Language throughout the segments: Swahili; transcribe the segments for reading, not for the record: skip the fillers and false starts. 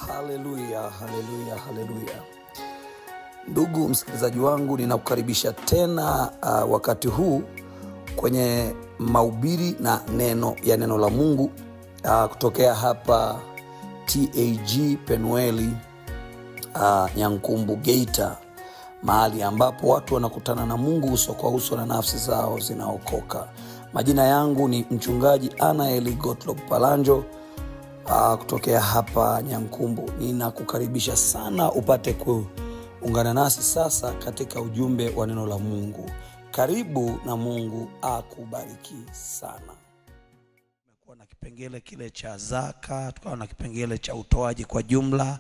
Haleluya, haleluya, haleluya. Ndugu msikilizaji wangu, ninakukaribisha tena wakati huu kwenye mahubiri na neno la Mungu kutokea hapa TAG Penueli Nyankumbu Geita, mahali ambapo watu wanakutana na Mungu uso kwa uso na nafsi zao zinaokoka. Majina yangu ni mchungaji Anaeli Gottlob Palanjo kutokea hapa Nyankumbu. Ninakukaribisha sana upate kuungana nasi sasa katika ujumbe wa neno la Mungu. Karibu na Mungu akubariki sana. Tumekuwa na kipengele kile cha zaka, tukawa na kipengele cha utoaji kwa jumla,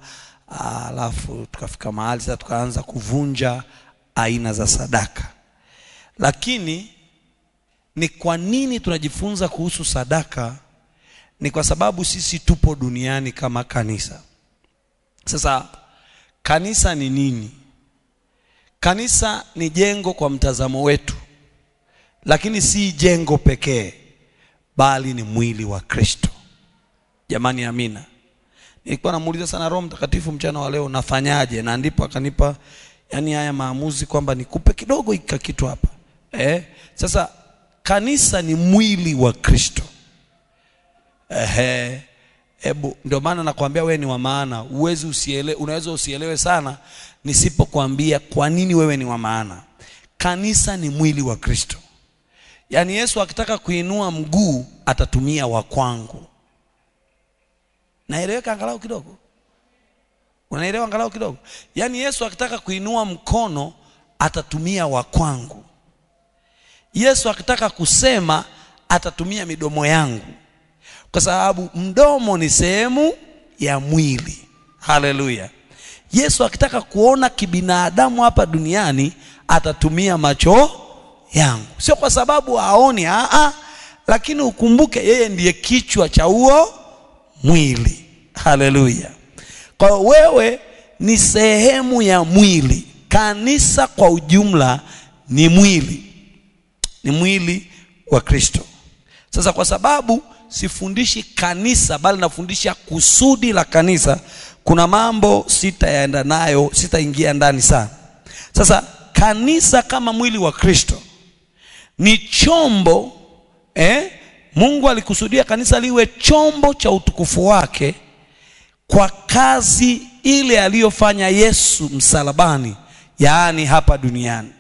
alafu tukafika mahali sasa tukaanza kuvunja aina za sadaka. Lakini ni kwa nini tunajifunza kuhusu sadaka? Ni kwa sababu sisi tupo duniani kama kanisa. Sasa kanisa ni nini? Kanisa ni jengo kwa mtazamo wetu, lakini si jengo pekee, bali ni mwili wa Kristo. Jamani, amina. Nilikuwa namuuliza sana Roho Mtakatifu mchana wa leo, nafanyaje? Na ndipo akanipa haya maamuzi kwamba nikupe kidogo kitu hapa. Sasa kanisa ni mwili wa Kristo. Ndio maana nakwambia wewe ni wa maana. Unaweza usielewe sana nisipokuambia kwa nini wewe ni wa maana. Kanisa ni mwili wa Kristo. Yaani Yesu akitaka kuinua mguu atatumia wa kwangu. Naeleweka angalau kidogo? Unaelewa angalau kidogo? Yaani Yesu akitaka kuinua mkono atatumia wa kwangu. Yesu akitaka kusema atatumia midomo yangu. Kwa sababu mdomo ni sehemu ya mwili. Haleluya. Yesu akitaka kuona kibinadamu hapa duniani atatumia macho yangu. Sio kwa sababu haoni, lakini ukumbuke yeye ndiye kichwa cha huo mwili. Haleluya. Kwa wewe ni sehemu ya mwili. Kanisa kwa ujumla ni mwili. Ni mwili wa Kristo. Sasa kwa sababu sifundishi kanisa bali nafundisha kusudi la kanisa, kuna mambo sitaingia ndani sana. Sasa kanisa kama mwili wa Kristo ni chombo. Mungu alikusudia kanisa liwe chombo cha utukufu wake kwa kazi ile aliyofanya Yesu msalabani, yaani hapa duniani.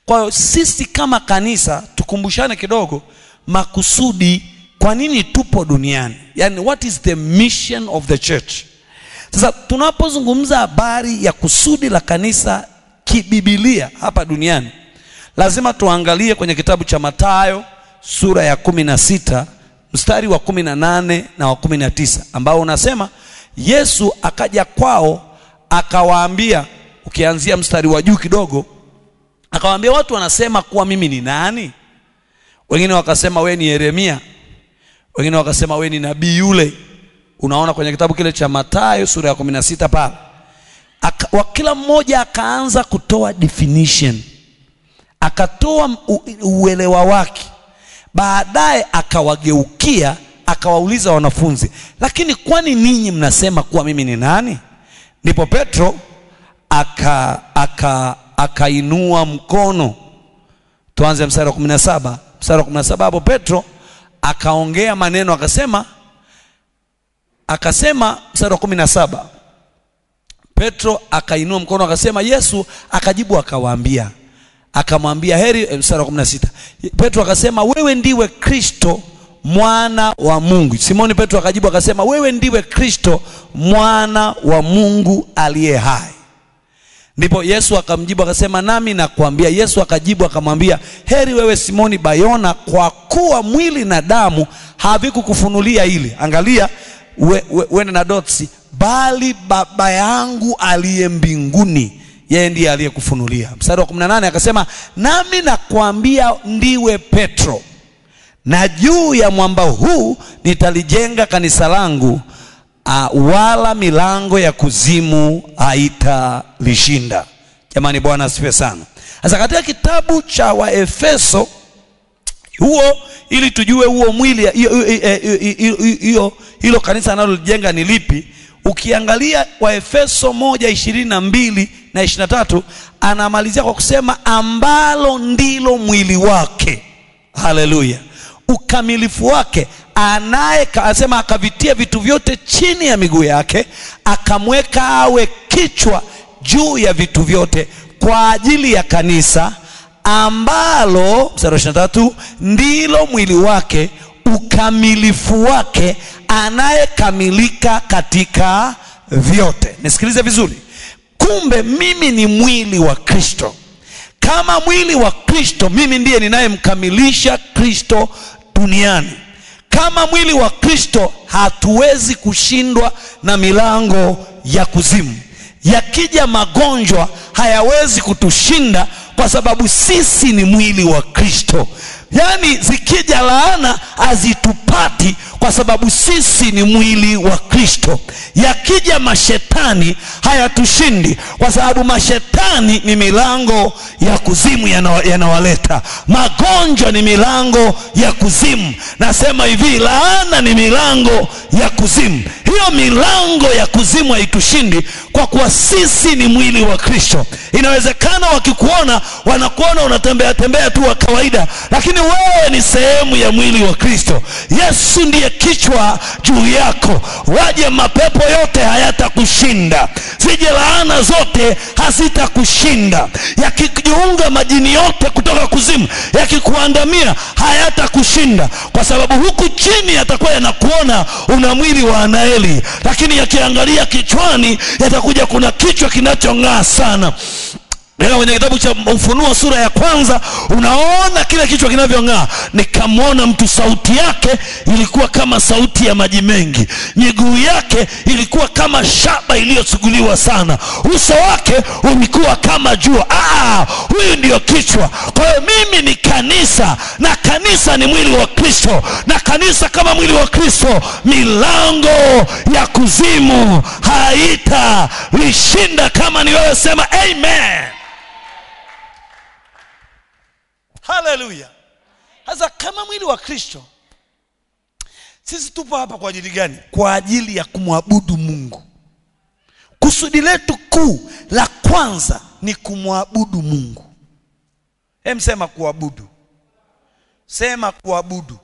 Kwa hiyo sisi kama kanisa tukumbushane kidogo makusudi, kwa nini tupo duniani? Yani what is the mission of the church? Sasa tunapozungumza habari ya kusudi la kanisa kibibilia hapa duniani, lazima tuangalie kwenye kitabu cha Mathayo sura ya 16 mstari wa 18 na wa 19, ambao unasema Yesu akaja kwao akawaambia, ukianzia mstari wa juu kidogo, akawaambia watu wanasema kuwa mimi ni nani? Wengine wakasema wewe ni Yeremia, wengine wakasema wewe ni nabii yule. Unaona kwenye kitabu kile cha Mathayo sura ya 16 pale. Kila mmoja akaanza kutoa definition. Akatoa uelewa wake. Baadaye akawageukia, akawauliza wanafunzi, lakini kwani ninyi mnasema kuwa mimi ni nani? Ndipo Petro akainua mkono. Tuanze mstari wa 17. Mstari wa 17 hapo Petro akaongea maneno akasema mstari wa 17. Petro akainua mkono akasema, Yesu akajibu akamwambia heri. Mstari wa 16. Petro akasema, wewe ndiwe Kristo mwana wa Mungu. Simoni Petro akajibu akasema, wewe ndiwe Kristo mwana wa Mungu aliye hai. Ndipo Yesu akamjibu akasema, nami nakwambia. Yesu akajibu akamwambia, heri wewe Simoni Bayona, kwa kuwa mwili na damu havikukufunulia hili. Angalia, wende na dotsi, bali Baba yangu aliye mbinguni, yeye ndiye aliyekufunulia. Mstari wa 18 akasema, nami nakwambia ndiwe Petro, na juu ya mwamba huu nitalijenga kanisa langu, wala milango ya kuzimu haitalishinda. Jamani, Bwana asifiwe sana. Sasa katika kitabu cha Waefeso huo, ili tujue huo mwili hilo kanisa analolijenga ni lipi, Ukiangalia Waefeso 1:22 na 23 anamalizia kwa kusema ambalo ndilo mwili wake. Haleluya. Ukamilifu wake, anasema akavitia vitu vyote chini ya miguu yake, akamweka awe kichwa juu ya vitu vyote kwa ajili ya kanisa, ambalo mstari 23 ndilo mwili wake, ukamilifu wake, anayekamilika katika vyote. Nisikilize vizuri. Kumbe mimi ni mwili wa Kristo. Kama mwili wa Kristo, mimi ndiye ninayemkamilisha Kristo duniani. Kama mwili wa Kristo, hatuwezi kushindwa na milango ya kuzimu. Yakija magonjwa hayawezi kutushinda, kwa sababu sisi ni mwili wa Kristo. Yani zikija laana hazitupati, kwa sababu sisi ni mwili wa Kristo. Yakija mashetani hayatushindi, kwa sababu mashetani ni milango ya kuzimu yanawaleta. Magonjwa ni milango ya kuzimu. Nasema hivi, laana ni milango ya kuzimu. Hiyo milango ya kuzimu haitushindi, kwa kuwa sisi ni mwili wa Kristo. Inawezekana wakikuona wanakuona unatembea tu wa kawaida, lakini wewe ni sehemu ya mwili wa Kristo. Yesu ndiye kichwa juu yako. Waje mapepo yote hayatakushinda, zije laana zote hazitakushinda. Yakijiunga majini yote kutoka kuzimu yakikuandamia hayatakushinda, kwa sababu huku chini yatakuwa yanakuona una mwili wa Anaeli, lakini yakiangalia kichwani yatakuja kuna kichwa kinachong'aa sana. Kwenye kitabu cha Ufunuo sura ya 1 unaona kile kichwa kinavyong'aa. Nikamwona mtu, sauti yake ilikuwa kama sauti ya maji mengi, miguu yake ilikuwa kama shaba iliyosuguliwa sana, uso wake ulikuwa kama jua. Huyu ndio kichwa. Kwa hiyo mimi ni kanisa, na kanisa ni mwili wa Kristo, na kanisa kama mwili wa Kristo, milango ya kuzimu haitalishinda. Kama ni wewe sema amen. Haleluya. Sasa kama mwili wa Kristo, sisi tupo hapa kwa ajili gani? Kwa ajili ya kumwabudu Mungu. Kusudi letu kuu la kwanza ni kumwabudu Mungu. Sema kuabudu. Sema kuabudu.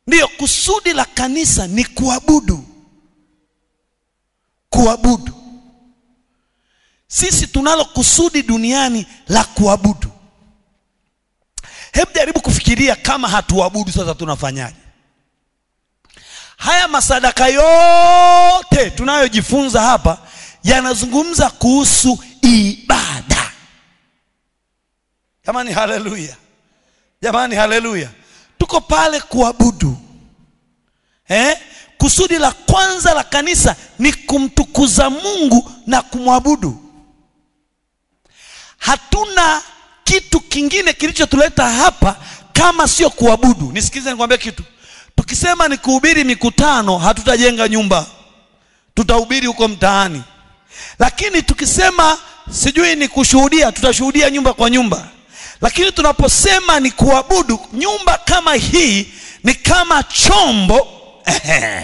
Ndio kusudi la kanisa, ni kuabudu. Kuabudu. Sisi tunalo kusudi duniani la kuabudu. Hebu jaribu kufikiria, kama hatuabudu sasa tunafanyaje? Haya masadaka yote tunayojifunza hapa yanazungumza kuhusu ibada. Jamani haleluya. Jamani haleluya. Tuko pale kuabudu. Kusudi la kwanza la kanisa ni kumtukuza Mungu na kumwabudu. Hatuna kitu kingine kilichotuleta hapa kama sio kuabudu. Nisikize nikwambie kitu. Tukisema ni kuhubiri mikutano, hatutajenga nyumba, tutahubiri huko mtaani. Lakini tukisema sijui ni kushuhudia, tutashuhudia nyumba kwa nyumba. Lakini tunaposema ni kuabudu, nyumba kama hii ni kama chombo.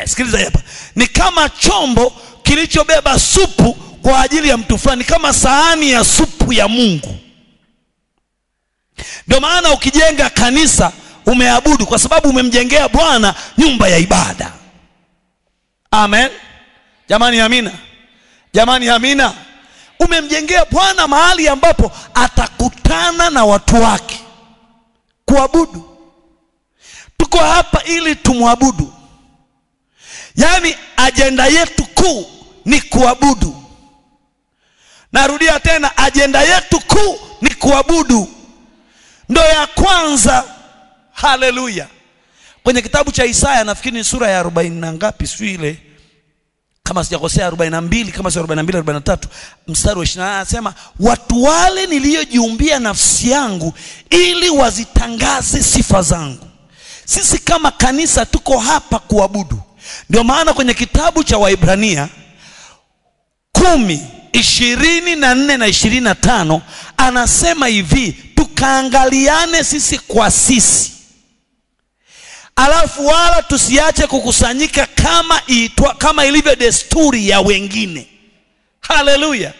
Sikiliza hapa. Ni kama chombo kilichobeba supu kwa ajili ya mtu fulani, kama sahani ya supu ya Mungu. Ndio maana ukijenga kanisa umeabudu, kwa sababu umemjengea Bwana nyumba ya ibada. Amen. Jamani amina. Jamani amina. Umemjengea Bwana mahali ambapo atakutana na watu wake. Kuabudu. Tuko hapa ili tumwabudu. Yaani ajenda yetu kuu ni kuabudu. Narudia tena, ajenda yetu kuu ni kuabudu. Ndio ya kwanza. Haleluya. Kwenye kitabu cha Isaya, nafikiri ni sura ya 40 na ngapi sio ile, kama sijakosea 42, kama sio 42 43, mstari wa 20 anasema, watu wale niliyojiumbia nafsi yangu ili wazitangaze sifa zangu. Sisi kama kanisa tuko hapa kuabudu. Ndio maana kwenye kitabu cha Waibrania 10:24 na 25 anasema hivi, tukaangaliane sisi kwa sisi. alafu wala tusiache kukusanyika kama ilivyo desturi ya wengine. Haleluya.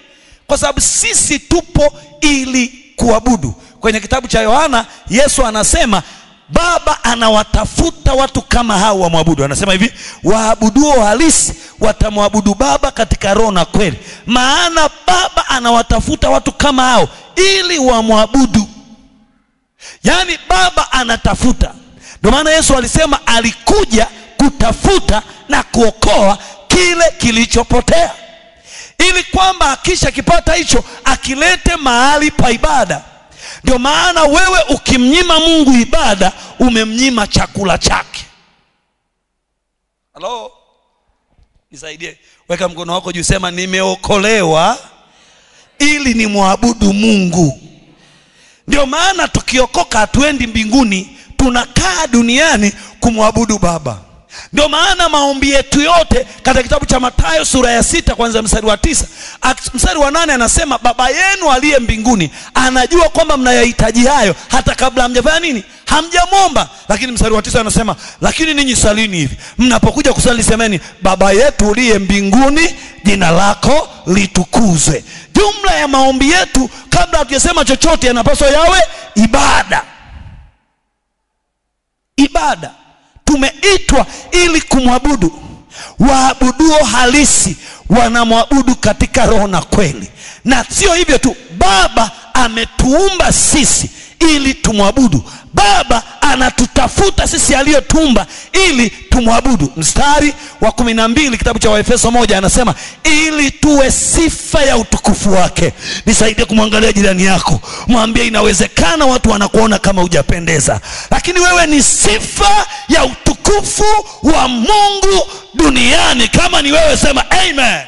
Kwa sababu sisi tupo ili kuabudu. Kwenye kitabu cha Yohana Yesu anasema Baba anawatafuta watu kama hao wamwabudu. Anasema hivi, waabuduo halisi watamwabudu Baba katika roho na kweli. Maana Baba anawatafuta watu kama hao ili wamwabudu. Yaani Baba anatafuta. Ndio maana Yesu alisema alikuja kutafuta na kuokoa kile kilichopotea, ili kwamba akisha kipata hicho akilete mahali pa ibada. Ndio maana wewe ukimnyima Mungu ibada, umemnyima chakula chake. Halo, nisaidie. Weka mkono wako juu, sema nimeokolewa ili nimwabudu Mungu. Ndio maana tukiokoka hatuendi mbinguni, tunakaa duniani kumwabudu Baba. Ndio maana maombi yetu yote katika kitabu cha Mathayo sura ya 6 kuanzia mstari wa 9, mstari wa 8 anasema Baba yenu aliye mbinguni anajua kwamba mnayahitaji hayo hata kabla hamjafanya nini? Hamjamwomba. Lakini mstari wa 9 anasema lakini ninyi salini hivi, mnapokuja kusali semeni Baba yetu uliye mbinguni, jina lako litukuzwe. Jumla ya maombi yetu kabla hatujasema chochote yanapaswa yawe ibada. Ibada. Tumeitwa ili kumwabudu. Waabuduo halisi wanamwabudu katika roho na kweli. Na sio hivyo tu, Baba ametuumba sisi ili tumwabudu. Baba anatutafuta sisi aliyotuumba ili tumwabudu. Mstari wa 12 kitabu cha Waefeso 1 anasema ili tuwe sifa ya utukufu wake. Nisaidie kumwangalia jirani yako, mwambie inawezekana watu wanakuona kama hujapendeza, lakini wewe ni sifa ya utukufu wa Mungu duniani. Kama ni wewe sema amen.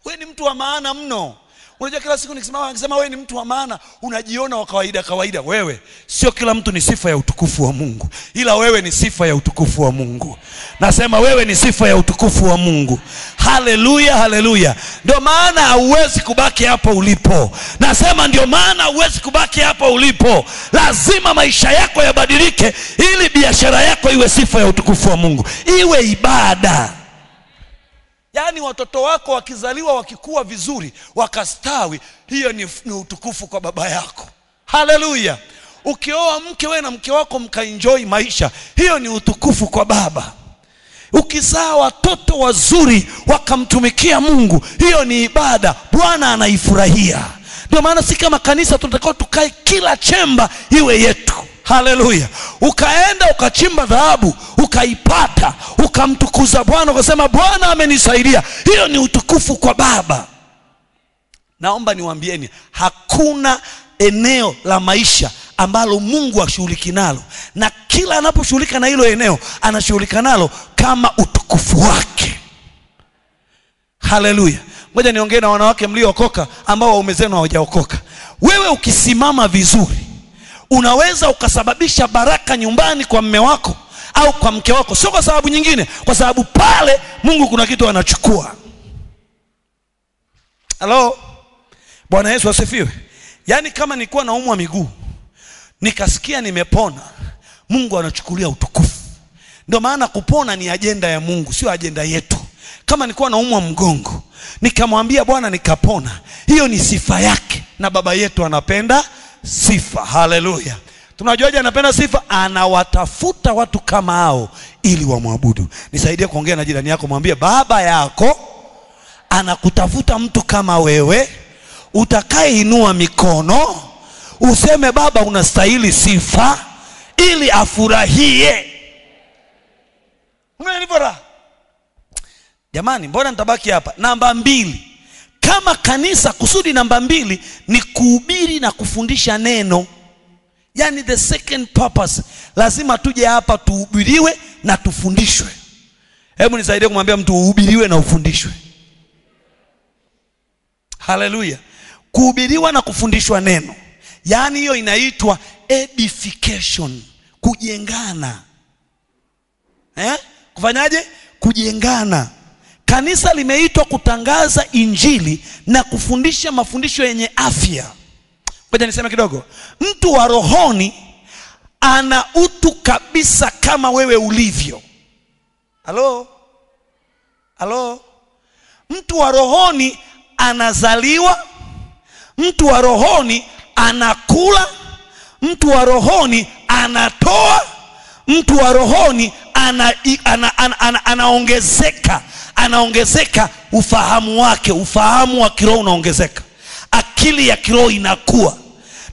Wewe ni mtu wa maana mno. Unajua kila siku nikisema wewe ni mtu wa maana, unajiona wa kawaida. Wewe sio kila mtu ni sifa ya utukufu wa Mungu, ila wewe ni sifa ya utukufu wa Mungu. Nasema wewe ni sifa ya utukufu wa Mungu. Haleluya, haleluya. Ndio maana hauwezi kubaki hapo ulipo. Nasema ndio maana hauwezi kubaki hapo ulipo. Lazima maisha yako yabadilike ili biashara yako iwe sifa ya utukufu wa Mungu, iwe ibada. Yaani watoto wako wakizaliwa wakikuwa vizuri, wakastawi, hiyo ni utukufu kwa baba yako. Haleluya. Ukioa mke wewe na mke wako mkaenjoy maisha, hiyo ni utukufu kwa baba. Ukizaa watoto wazuri wakamtumikia Mungu, hiyo ni ibada, Bwana anaifurahia. Ndio maana si kama kanisa tunatakiwa tukae kila chemba iwe yetu. Haleluya. Ukaenda ukachimba dhahabu, ukaipata, ukamtukuza Bwana, ukasema Bwana amenisaidia, hiyo ni utukufu kwa baba. Naomba niwaambieni, hakuna eneo la maisha ambalo Mungu hashughuliki nalo, na kila anaposhughulika na hilo eneo anashughulika nalo kama utukufu wake. Haleluya. Ngoja niongee na wanawake mliokoka ambao waume zenu hawajaokoka. Wewe ukisimama vizuri, unaweza ukasababisha baraka nyumbani kwa mume wako au kwa mke wako. Sio kwa sababu nyingine, kwa sababu pale Mungu kuna kitu anachukua. Hello. Bwana Yesu asifiwe. Yaani kama nilikuwa naumwa miguu, nikasikia nimepona, Mungu anachukulia utukufu. Ndio maana kupona ni ajenda ya Mungu, sio ajenda yetu. Kama nilikuwa naumwa mgongo, nikamwambia Bwana nikapona, hiyo ni sifa yake, na baba yetu anapenda sifa. Haleluya. Tunajuaje anapenda sifa? Anawatafuta watu kama hao ili wamwabudu. Nisaidie kuongea na jirani yako, mwambie baba yako anakutafuta mtu kama wewe, utakayeinua mikono useme Baba unastahili sifa, ili afurahie. Umeelewa? Jamani, mbona nitabaki hapa? Namba 2. Kama kanisa, kusudi namba 2 ni kuhubiri na kufundisha neno. Yani the second purpose, lazima tuje hapa tuhubiriwe na tufundishwe. Hebu nisaidie kumwambia mtu uhubiriwe na ufundishwe. Haleluya. Kuhubiriwa na kufundishwa neno, yani hiyo inaitwa edification, kujengana. Kufanyaje? Kujengana. Kanisa limeitwa kutangaza injili na kufundisha mafundisho yenye afya. Ngoja niseme kidogo. Mtu wa rohoni ana utu kabisa kama wewe ulivyo. Halo? Mtu wa rohoni anazaliwa, mtu wa rohoni anakula, mtu wa rohoni anatoa, mtu wa rohoni anaongezeka ufahamu wake, ufahamu wa kiroho unaongezeka, akili ya kiroho inakuwa.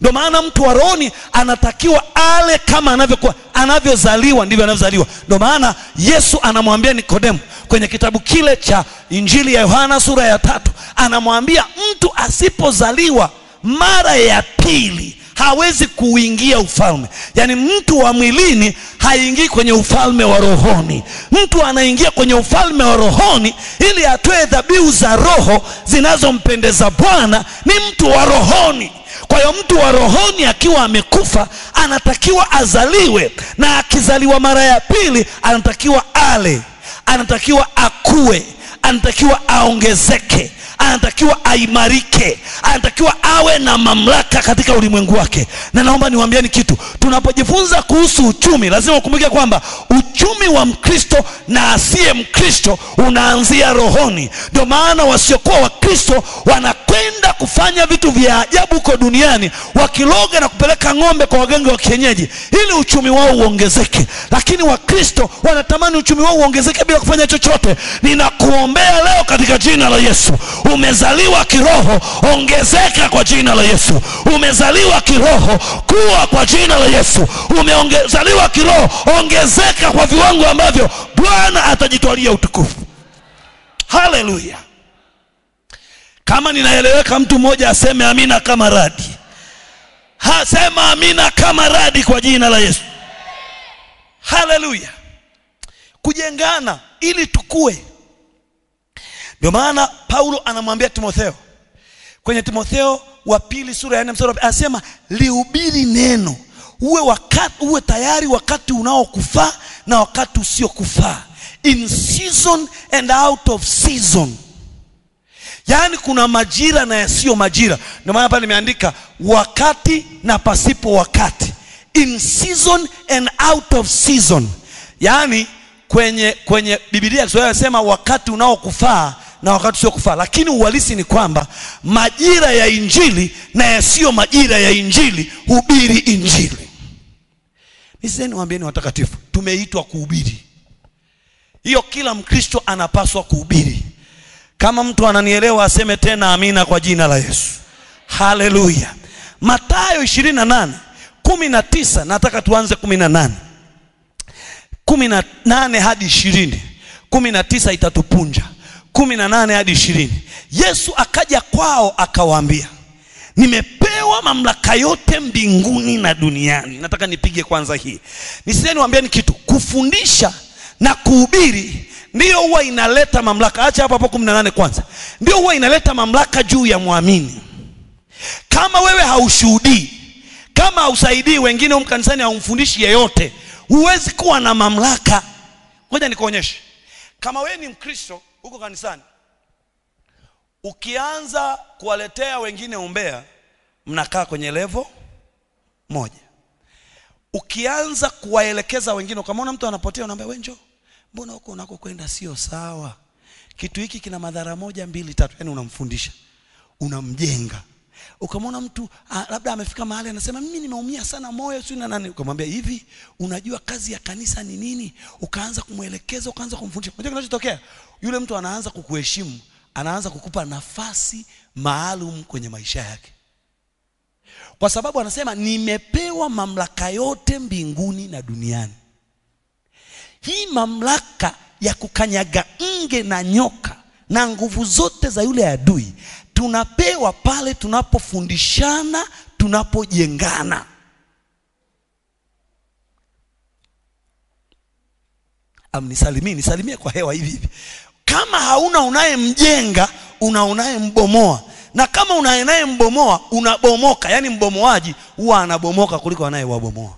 Ndio maana mtu wa rohoni anatakiwa ale kama anavyozaliwa ndivyo anavyozaliwa. Ndio maana Yesu anamwambia Nikodemo kwenye kitabu kile cha Injili ya Yohana sura ya 3, anamwambia mtu asipozaliwa mara ya pili hawezi kuingia ufalme. Yani mtu wa mwilini haingii kwenye ufalme wa rohoni. Mtu anaingia kwenye ufalme wa rohoni ili atoe dhabihu za roho zinazompendeza Bwana, ni mtu wa rohoni. Kwa hiyo mtu wa rohoni akiwa amekufa anatakiwa azaliwe, na akizaliwa mara ya pili anatakiwa ale, anatakiwa akue, anatakiwa aongezeke, anatakiwa aimarike, anatakiwa awe na mamlaka katika ulimwengu wake. Na naomba niwaambieni kitu, tunapojifunza kuhusu uchumi lazima ukumbuke kwamba uchumi wa Mkristo na asiye Mkristo unaanzia rohoni. Ndio maana wasiokuwa Wakristo wanakwenda kufanya vitu vya ajabu huko duniani, wakiloga na kupeleka ng'ombe kwa waganga wa kienyeji ili uchumi wao uongezeke. Lakini Wakristo wanatamani uchumi wao uongezeke bila kufanya chochote. Ninakuombea leo katika jina la Yesu, umezaliwa kiroho, ongezeka kwa jina la Yesu. Umezaliwa kiroho, kuwa kwa jina la Yesu. Umezaliwa kiroho, ongezeka kwa viwango ambavyo Bwana atajitwalia utukufu. Haleluya. Kama ninaeleweka, mtu mmoja aseme amina kama radi. Sema amina kama radi kwa jina la Yesu. Haleluya. Kujengana ili tukue. Ndio maana Paulo anamwambia Timotheo kwenye Timotheo wa 2 sura ya 4 mstari anasema lihubiri neno, uwe tayari wakati unaokufaa na wakati usiokufaa, in season and out of season. Yani kuna majira na yasiyo majira. Ndio maana pale nimeandika wakati na pasipo wakati, in season and out of season. Yani kwenye Biblia Kiswahili inasema wakati unaokufaa na wakati sio kufaa, lakini uhalisi ni kwamba majira ya injili na yasiyo majira ya injili, hubiri injili. Niseni waambieni watakatifu, tumeitwa kuhubiri. Hiyo kila Mkristo anapaswa kuhubiri. Kama mtu ananielewa aseme tena amina kwa jina la Yesu. Haleluya. Mathayo 28:19, nataka tuanze 18 hadi 20. 19 itatupunja. 18 hadi 20. Yesu akaja kwao akawaambia, nimepewa mamlaka yote mbinguni na duniani. Nataka nipige kwanza hii. Niseni waambieni kitu, kufundisha na kuhubiri ndio huwa inaleta mamlaka. Acha hapo 18 kwanza. Ndio huwa inaleta mamlaka juu ya muamini. Kama wewe haushuhudii, kama hausaidii wengine huko kanisani, haumfundishi yeyote, huwezi kuwa na mamlaka. Ngoja nikuonyeshe. Kama wewe ni Mkristo huko kanisani, ukianza kuwaletea wengine umbea, mnakaa kwenye level moja. Ukianza kuwaelekeza wengine, ukamwona mtu anapotea, unaambia wewe njoo, mbona huko unakokwenda sio sawa, kitu hiki kina madhara 1 2 3. Yani unamfundisha, unamjenga. Ukamwona mtu labda amefika mahali anasema mimi nimeumia sana moyo, sio na nani, ukamwambia hivi, unajua kazi ya kanisa ni nini? Ukaanza kumuelekeza, ukaanza kumfundisha. Unajua kinachotokea, yule mtu anaanza kukuheshimu, anaanza kukupa nafasi maalum kwenye maisha yake, kwa sababu anasema nimepewa mamlaka yote mbinguni na duniani. Hii mamlaka ya kukanyaga nge na nyoka na nguvu zote za yule adui tunapewa pale tunapofundishana, tunapojengana. Nisalimie kwa hewa hivi. Kama hauna unayemjenga, unayembomoa. Na kama unayembomoa, unabomoka. Yani mbomoaji huwa anabomoka kuliko anayewabomoa,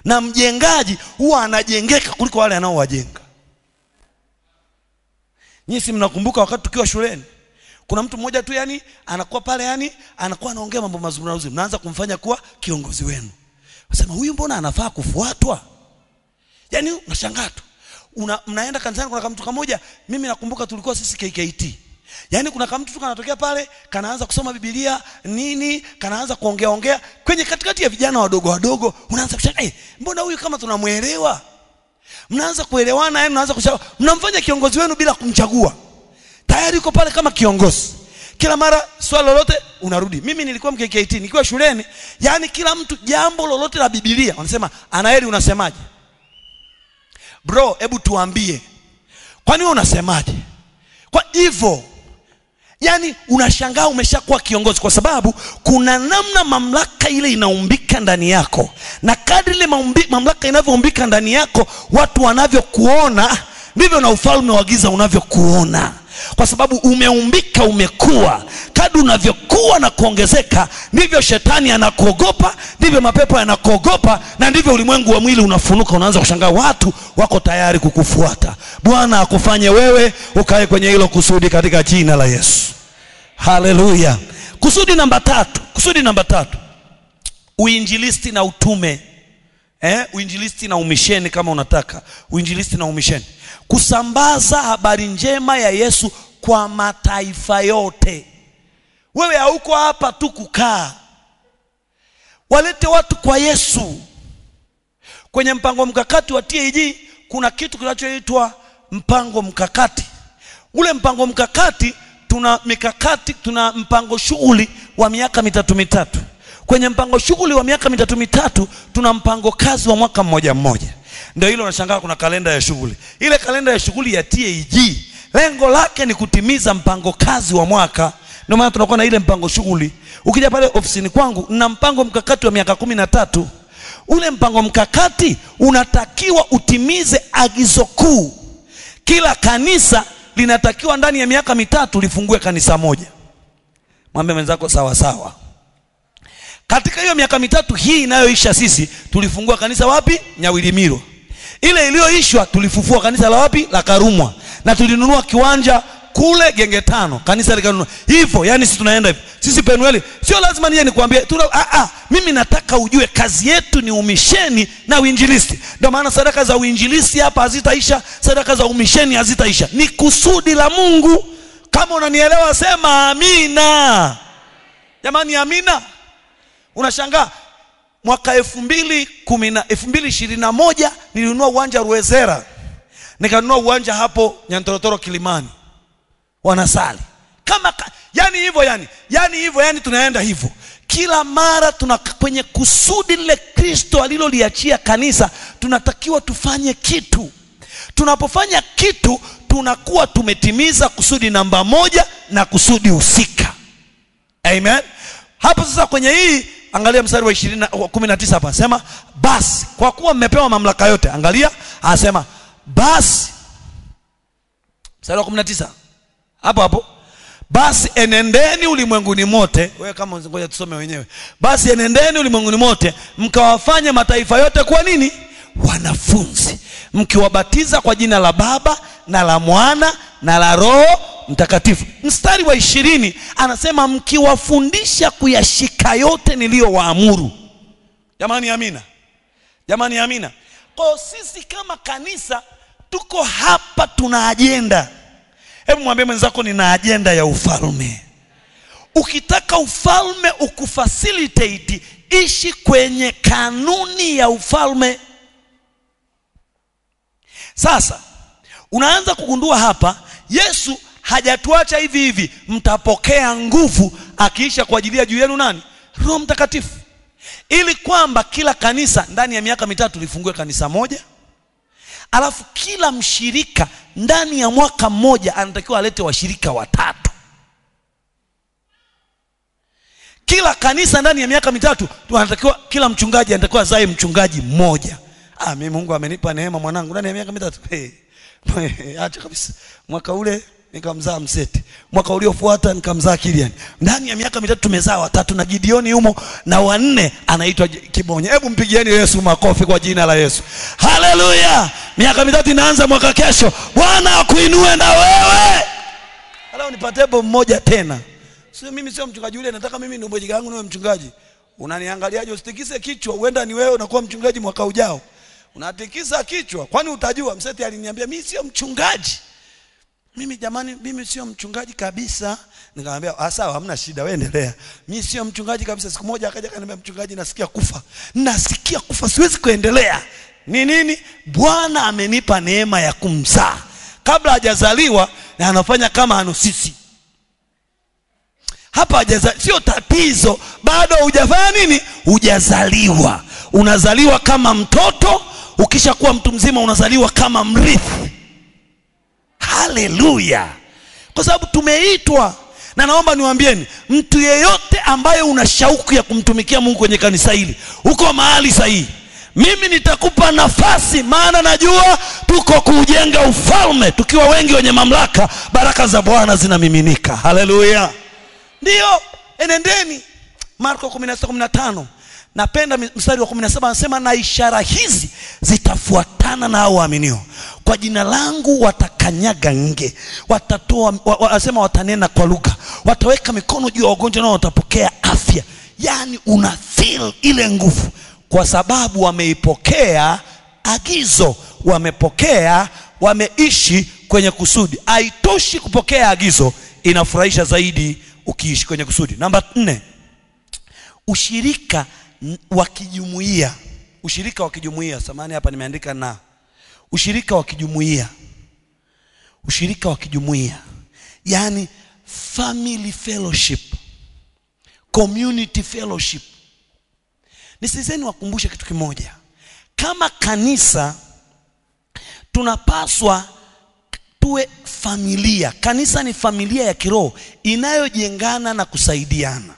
na mjengaji huwa anajengeka kuliko wale anaowajenga. Nyinyi si mnakumbuka wakati tukiwa shuleni, kuna mtu mmoja tu anakuwa pale, anakuwa anaongea mambo mazuri, mnaanza kumfanya kuwa kiongozi wenu. Wasema huyu mbona anafaa kufuatwa? Yaani unashangaa tu. Mnaenda kanisani, kuna mtu mmoja, mimi nakumbuka tulikuwa sisi KKT. Yaani kuna kama mtu tu kanatokea pale, kanaanza kusoma Biblia, nini, kanaanza kuongea kwenye katikati ya vijana wadogo, unaanza kushangaa, mbona huyu kama tunamuelewa? Mnaanza kuelewana, yaani mnaanza kushangaa, mnamfanya kiongozi wenu bila kumchagua. Tayari uko pale kama kiongozi. Kila mara swali lolote unarudi. Mimi nilikuwa MKKT, nikiwa shuleni, yaani kila mtu jambo lolote la Biblia wanasema, Anaeli unasemaje? Bro, hebu tuambie. Kwani wewe unasemaje? Kwa hivyo, yaani unashangaa umeshakuwa kiongozi, kwa sababu kuna namna mamlaka ile inaumbika ndani yako. Na kadri ile mamlaka inavyoumbika ndani yako, watu wanavyokuona, ndivyo na ufalme wa giza unavyokuona. Kwa sababu umeumbika, umekuwa. Kadri unavyokuwa na kuongezeka, ndivyo shetani anakuogopa, ndivyo mapepo yanakuogopa, na ndivyo ulimwengu wa mwili unafunuka. Unaanza kushangaa watu wako tayari kukufuata. Bwana akufanye wewe ukae kwenye hilo kusudi katika jina la Yesu. Haleluya. Kusudi namba 3. Uinjilisti na utume. Uinjilisti na umisheni kama unataka. Uinjilisti na umisheni. Kusambaza habari njema ya Yesu kwa mataifa yote. Wewe hauko hapa tu kukaa. Walete watu kwa Yesu. Kwenye mpango mkakati wa TAG kuna kitu kinachoitwa mpango mkakati. Ule mpango mkakati tuna mpango shughuli wa miaka mitatu. Kwenye mpango shughuli wa miaka mitatu tuna mpango kazi wa mwaka mmoja. Ndio hilo unashangaa kuna kalenda ya shughuli. Ile kalenda ya shughuli ya TAG lengo lake ni kutimiza mpango kazi wa mwaka. Ndio maana tunakuwa na ile mpango shughuli. Ukija pale ofisini kwangu na mpango mkakati wa miaka 13. Ule mpango mkakati unatakiwa utimize agizo kuu. Kila kanisa linatakiwa ndani ya miaka 3 lifungue kanisa moja. Mwambie mwenzako sawa. Katika hiyo miaka 3 hii inayoisha sisi tulifungua kanisa wapi? Nyawilimiro. Ile iliyoishwa tulifufua kanisa la wapi? La Karumwa. Na tulinunua kiwanja kule Genge 5. Kanisa likanunua. Hivyo, yani sisi tunaenda hivyo. Sisi Penueli, sio lazima nije nikwambie. Mimi nataka ujue kazi yetu ni umisheni na uinjilisti. Ndio maana sadaka za uinjilisti hapa hazitaisha, sadaka za umisheni hazitaisha. Ni kusudi la Mungu. Kama unanielewa sema amina. Jamani amina. Unashangaa mwaka 2021 nilinunua uwanja Ruezera. Nikanunua uwanja hapo Nyantorotoro Kilimani. Wanasali. Yani hivyo tunaenda hivyo. Kila mara kwenye kusudi lile Kristo aliloliachia kanisa, tunatakiwa tufanye kitu. Tunapofanya kitu, tunakuwa tumetimiza kusudi namba 1 na kusudi husika. Amen. Hapo sasa kwenye hii angalia mstari wa 19 hapa. Sema basi kwa kuwa mmepewa mamlaka yote. Angalia, anasema basi. Mstari wa 19. Hapo. Basi enendeni ulimwenguni mote. Wewe kama ngoja tusome wenyewe. Basi enendeni ulimwenguni mote, mkawafanye mataifa yote kwa nini? Wanafunzi. Mkiwabatiza kwa jina la Baba na la Mwana na la Roho Mtakatifu. Mstari wa 20 anasema mkiwafundisha kuyashika yote niliyowaamuru. Jamani amina. Kwa sisi kama kanisa tuko hapa, tuna agenda. Hebu mwambie mwenzako nina agenda ya ufalme. Ukitaka ufalme ukufacilitate, ishi kwenye kanuni ya ufalme. Sasa unaanza kugundua hapa, Yesu hajatuacha hivi. Mtapokea nguvu akiisha kwa ajili ya juu yenu nani? Roho Mtakatifu. Ili kwamba kila kanisa ndani ya miaka 3 lifungue kanisa moja. Alafu kila mshirika ndani ya mwaka mmoja anatakiwa alete washirika 3. Kila kanisa ndani ya miaka 3 tunatakiwa kila mchungaji anatakiwa azae mchungaji mmoja. Mimi Mungu amenipa neema mwanangu ndani ya miaka 3. Acha kabisa. Mwaka ule nikamzaa Mseti. Mwaka uliofuata nikamzaa Kilian. Ndani ya miaka 3 tumezaa 3 na Gideoni humo, na 4 anaitwa Kibonya. Hebu mpigieni Yesu makofi kwa jina la Yesu. Haleluya! Miaka 3 inaanza mwaka kesho. Bwana akuinue na wewe. Leo nipate mmoja tena. Sio mimi, sio mchungaji yule, nataka mimi ndio mmoja wangu niwe mchungaji. Unaniangaliaje? Usitikise kichwa, uenda ni wewe unakuwa mchungaji mwaka ujao. Unatikisa kichwa, kwani utajua? Mseti aliniambia mimi sio mchungaji. Mimi jamani, mimi sio mchungaji kabisa. Nikamwambia sawa, hamna shida, wewe endelea. Mimi sio mchungaji kabisa. Siku moja akaja akaniambia, mchungaji, nasikia kufa, siwezi kuendelea. Ni nini? Bwana amenipa neema ya kumzaa kabla hajazaliwa, na anafanya kama anusisi. Hapa hajazaliwa sio tatizo, bado hujafanya nini? Hujazaliwa. Unazaliwa kama mtoto, ukishakuwa mtu mzima unazaliwa kama mrithi. Haleluya. Kwa sababu tumeitwa. Na naomba niwaambieni, mtu yeyote ambaye una shauku ya kumtumikia Mungu kwenye kanisa hili, uko mahali sahihi. Mimi nitakupa nafasi, maana najua tuko kujenga ufalme. Tukiwa wengi wenye mamlaka, baraka za Bwana zinamiminika. Haleluya. Ndio, enendeni. Marko 16:15. Napenda mstari wa 17, anasema na ishara hizi zitafuatana na hao waaminio. Kwa jina langu watakanyaga nge, wanasema watanena kwa lugha, wataweka mikono juu ya wagonjwa na watapokea afya. Yani una feel ile nguvu, kwa sababu wameipokea agizo, wameishi kwenye kusudi. Haitoshi kupokea agizo, inafurahisha zaidi ukiishi kwenye kusudi. Namba 4, ushirika wa kijumuiya. Ushirika wa kijumuiya, samahani hapa nimeandika na ushirika wa kijumuiya. Ushirika wa kijumuiya, yani family fellowship, community fellowship. Nisizeni wakumbushe kitu kimoja. Kama kanisa tunapaswa tuwe familia. Kanisa ni familia ya kiroho inayojengana na kusaidiana.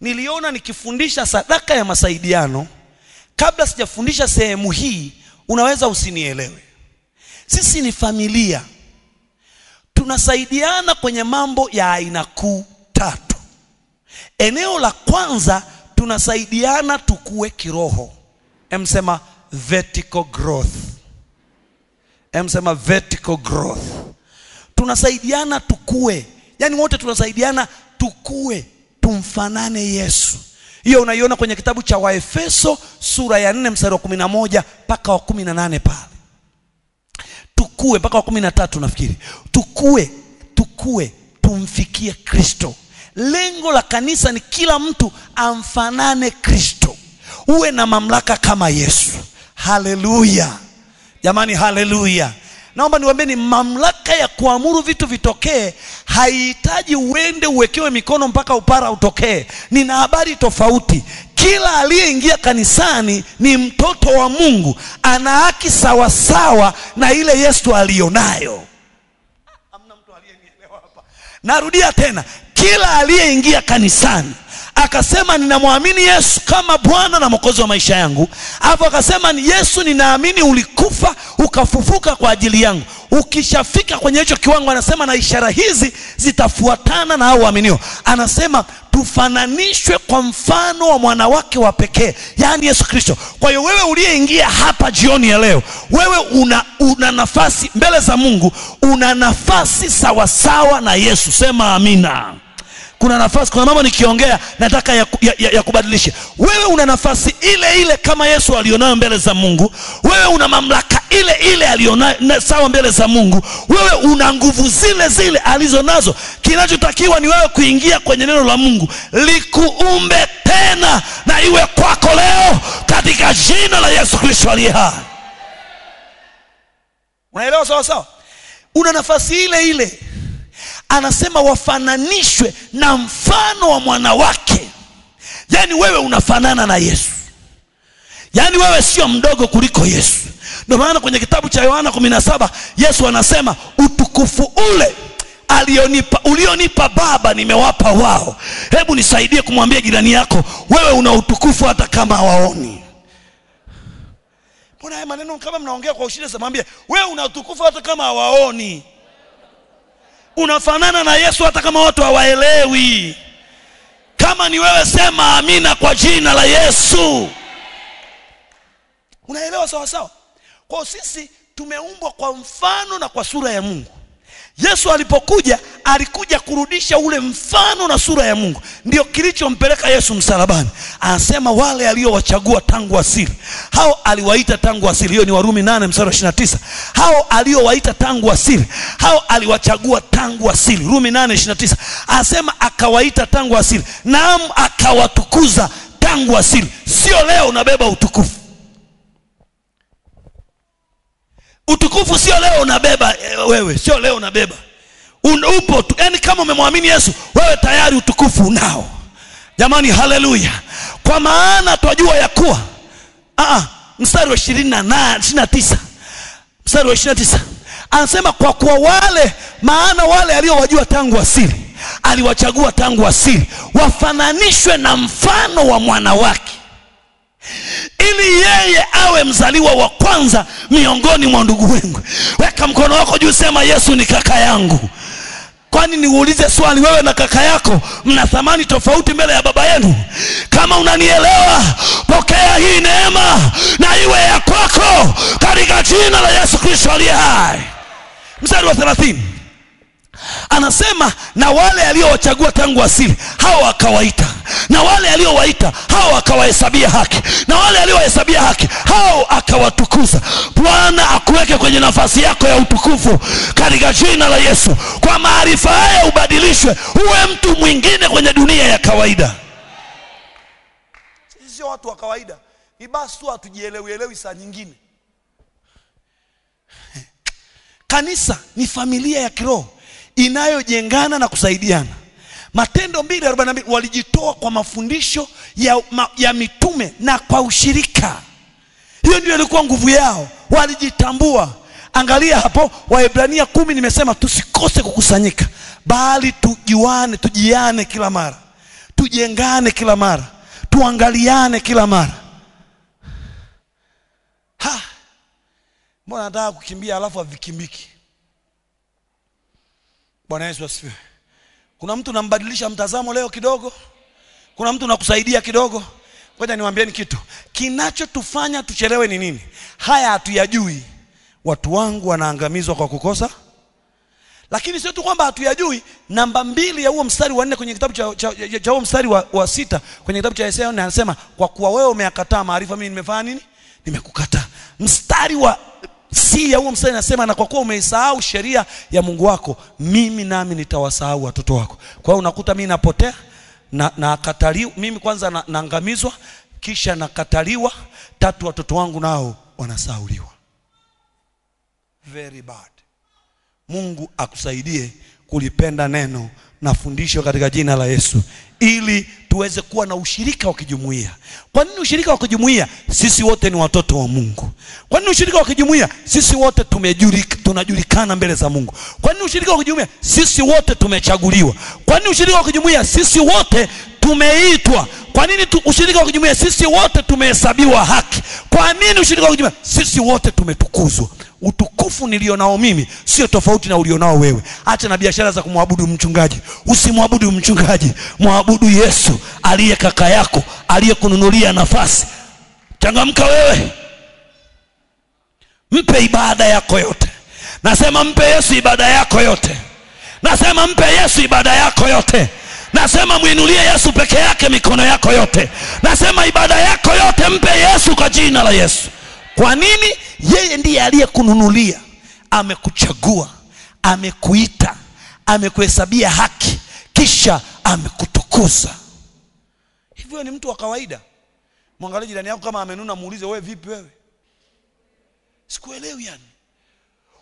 Niliona nikifundisha sadaka ya masaidiano, kabla sijafundisha sehemu hii, unaweza usinielewe. Sisi ni familia. Tunasaidiana kwenye mambo ya aina kuu 3. Eneo la kwanza, tunasaidiana tukue kiroho. Emsema vertical growth. Emsema vertical growth. Tunasaidiana tukue. Yani wote tunasaidiana tukue, tumfanane Yesu. Hiyo unaiona kwenye kitabu cha Waefeso sura ya 4 mstari wa 11 mpaka wa 18 pale. Tukue mpaka wa 13 nafikiri. Tukue tumfikie Kristo. Lengo la kanisa ni kila mtu amfanane Kristo. Uwe na mamlaka kama Yesu. Haleluya. Jamani, haleluya. Naomba niwaambie, mamlaka ya kuamuru vitu vitokee haihitaji uende uwekewe mikono mpaka upara utokee. Nina habari tofauti. Kila aliyeingia kanisani ni mtoto wa Mungu, ana haki sawa sawa na ile Yesu alionayo. Hamna mtu aliyenielewa hapa. Narudia tena, kila aliyeingia kanisani akasema ninamwamini Yesu kama Bwana na Mwokozi wa maisha yangu, hapo akasema ni Yesu, ninaamini ulikufa ukafufuka kwa ajili yangu. Ukishafika kwenye hicho kiwango, anasema na ishara hizi zitafuatana na hao waaminio. Anasema tufananishwe kwa mfano wa mwana wake wa pekee, yani Yesu Kristo. Kwa hiyo wewe uliyeingia hapa jioni ya leo, wewe una nafasi mbele za Mungu, una nafasi sawa sawa na Yesu. Sema amina. Kuna nafasi, kuna mambo nikiongea nataka ya kubadilisha. Wewe una nafasi ile ile kama Yesu alionayo mbele za Mungu. Wewe una mamlaka ile ile alionayo sawa mbele za Mungu. Wewe una nguvu zile zile alizonazo. Kinachotakiwa ni wewe kuingia kwenye neno la Mungu, likuumbe tena na iwe kwako leo katika jina la Yesu Kristo aliye hai. Unaelewa sawa sawa? Una nafasi ile ile. Anasema wafananishwe na mfano wa mwana wake. Yani wewe unafanana na Yesu. Yani wewe sio mdogo kuliko Yesu. Ndio maana kwenye kitabu cha Yohana 17 Yesu anasema utukufu ule ulionipa Baba nimewapa wao. Hebu nisaidie kumwambia jirani yako, wewe una utukufu hata kama hawaoni. Mbona haya maneno kama mnaongea kwa ushindi? Mwambie wewe una utukufu hata kama hawaoni. Unafanana na Yesu hata kama watu hawaelewi. Kama ni wewe sema amina kwa jina la Yesu. Unaelewa sawa sawa? Kwa sisi tumeumbwa kwa mfano na kwa sura ya Mungu. Yesu alipokuja, alikuja kurudisha ule mfano na sura ya Mungu. Ndio kilichompeleka Yesu msalabani. Anasema wale aliowachagua tangu asili, hao aliwaita tangu asili. Hiyo ni Warumi 8:29. Hao aliowaita tangu asili, hao aliwachagua tangu asili. Rumi 8:29. Anasema akawaita tangu asili, naam akawatukuza tangu asili. Sio leo unabeba utukufu. Utukufu sio leo unabeba wewe, sio leo unabeba. Upo tu, yani kama umemwamini Yesu, wewe tayari utukufu unao. Jamani, haleluya. Kwa maana twajua ya kuwa mstari wa 29. Mstari wa 29. Anasema kwa kuwa wale aliowajua tangu asili, aliwachagua tangu asili wafananishwe na mfano wa mwana wake, ili yeye awe mzaliwa wa kwanza miongoni mwa ndugu wengi. Weka mkono wako juu, sema Yesu ni kaka yangu. Kwani niulize swali, wewe na kaka yako mna thamani tofauti mbele ya baba yenu? Kama unanielewa, pokea hii neema na iwe ya kwako katika jina la Yesu Kristo aliye hai. Mstari wa 30. Anasema na wale aliowachagua tangu asili, hao akawaita. Na wale aliowaita, hao akawahesabia haki. Na wale aliowahesabia haki, hao akawatukuza. Bwana akuweke kwenye nafasi yako ya utukufu katika jina la Yesu. Kwa maarifa haya ubadilishwe uwe mtu mwingine kwenye dunia ya kawaida. Sisi sio watu wa kawaida. Ni basi tu hatujielewi saa nyingine. Kanisa ni familia ya kiroho inayojengana na kusaidiana. Matendo 2:42 walijitoa kwa mafundisho ya mitume na kwa ushirika. Hiyo ndio ilikuwa nguvu yao, walijitambua. Angalia hapo Waebrania 10, nimesema tusikose kukusanyika, bali tujiane kila mara, tujengane kila mara, tuangaliane kila mara. Mbona nataka kukimbia alafu havikimbiki? Bwana Yesu asifiwe. Kuna mtu nambadilisha mtazamo leo kidogo? Kuna mtu nakusaidia kidogo? Ngoja niwaambieni kitu. Kinachotufanya tuchelewe ni nini? Haya hatuyajui. Watu wangu wanaangamizwa kwa kukosa. Lakini sio tu kwamba hatuyajui. Namba 2 ya huo mstari wa 4 kwenye kitabu cha huo mstari wa 6 kwenye kitabu cha Isaya anasema kwa kuwa wewe umeyakataa maarifa, mimi nimefanya nini? Nimekukataa. Mstari wa ya huo mstari nasema na kwa kuwa umeisahau sheria ya Mungu wako, mimi nami nitawasahau watoto wako. Kwa hiyo unakuta mimi napotea na kataliwa, mimi kwanza naangamizwa, kisha nakataliwa, 3 watoto wangu nao wanasahauliwa. Very bad. Mungu akusaidie kulipenda neno na fundisho katika jina la Yesu, ili tuweze kuwa na ushirika wa kijumuiya. Kwa nini ushirika wa kijumuiya? Sisi wote ni watoto wa Mungu. Kwa nini ushirika wa kijumuiya? Sisi wote tunajulikana mbele za Mungu. Kwa nini ushirika wa kijumuiya? Sisi wote tumechaguliwa. Kwa nini ushirika wa kijumuiya? Sisi wote tumeitwa. Kwa nini ushirika wa kijumuiya? Sisi wote tumehesabiwa haki. Kwa nini ushirika wa kijumuiya? Sisi wote tumetukuzwa. Utukufu nilionao mimi sio tofauti na ulionao wewe. Acha na biashara za kumwabudu mchungaji. Usimwabudu mchungaji, muabudu Yesu aliye kaka yako, aliyekununulia nafasi. Changamka wewe. Mpe ibada yako yote. Nasema mpe Yesu ibada yako yote. Nasema mpe Yesu ibada yako yote. Nasema muinulie Yesu peke yake mikono yako yote. Nasema ibada yako yote mpe Yesu kwa jina la Yesu. Kwa nini? Yeye ndiye aliyekununulia, amekuchagua, amekuita, amekuhesabia haki, kisha amekutukuza. Hivyo ni mtu wa kawaida. Mwangalie jirani yako kama amenuna, muulize wewe vipi wewe? Sikuelewi yani.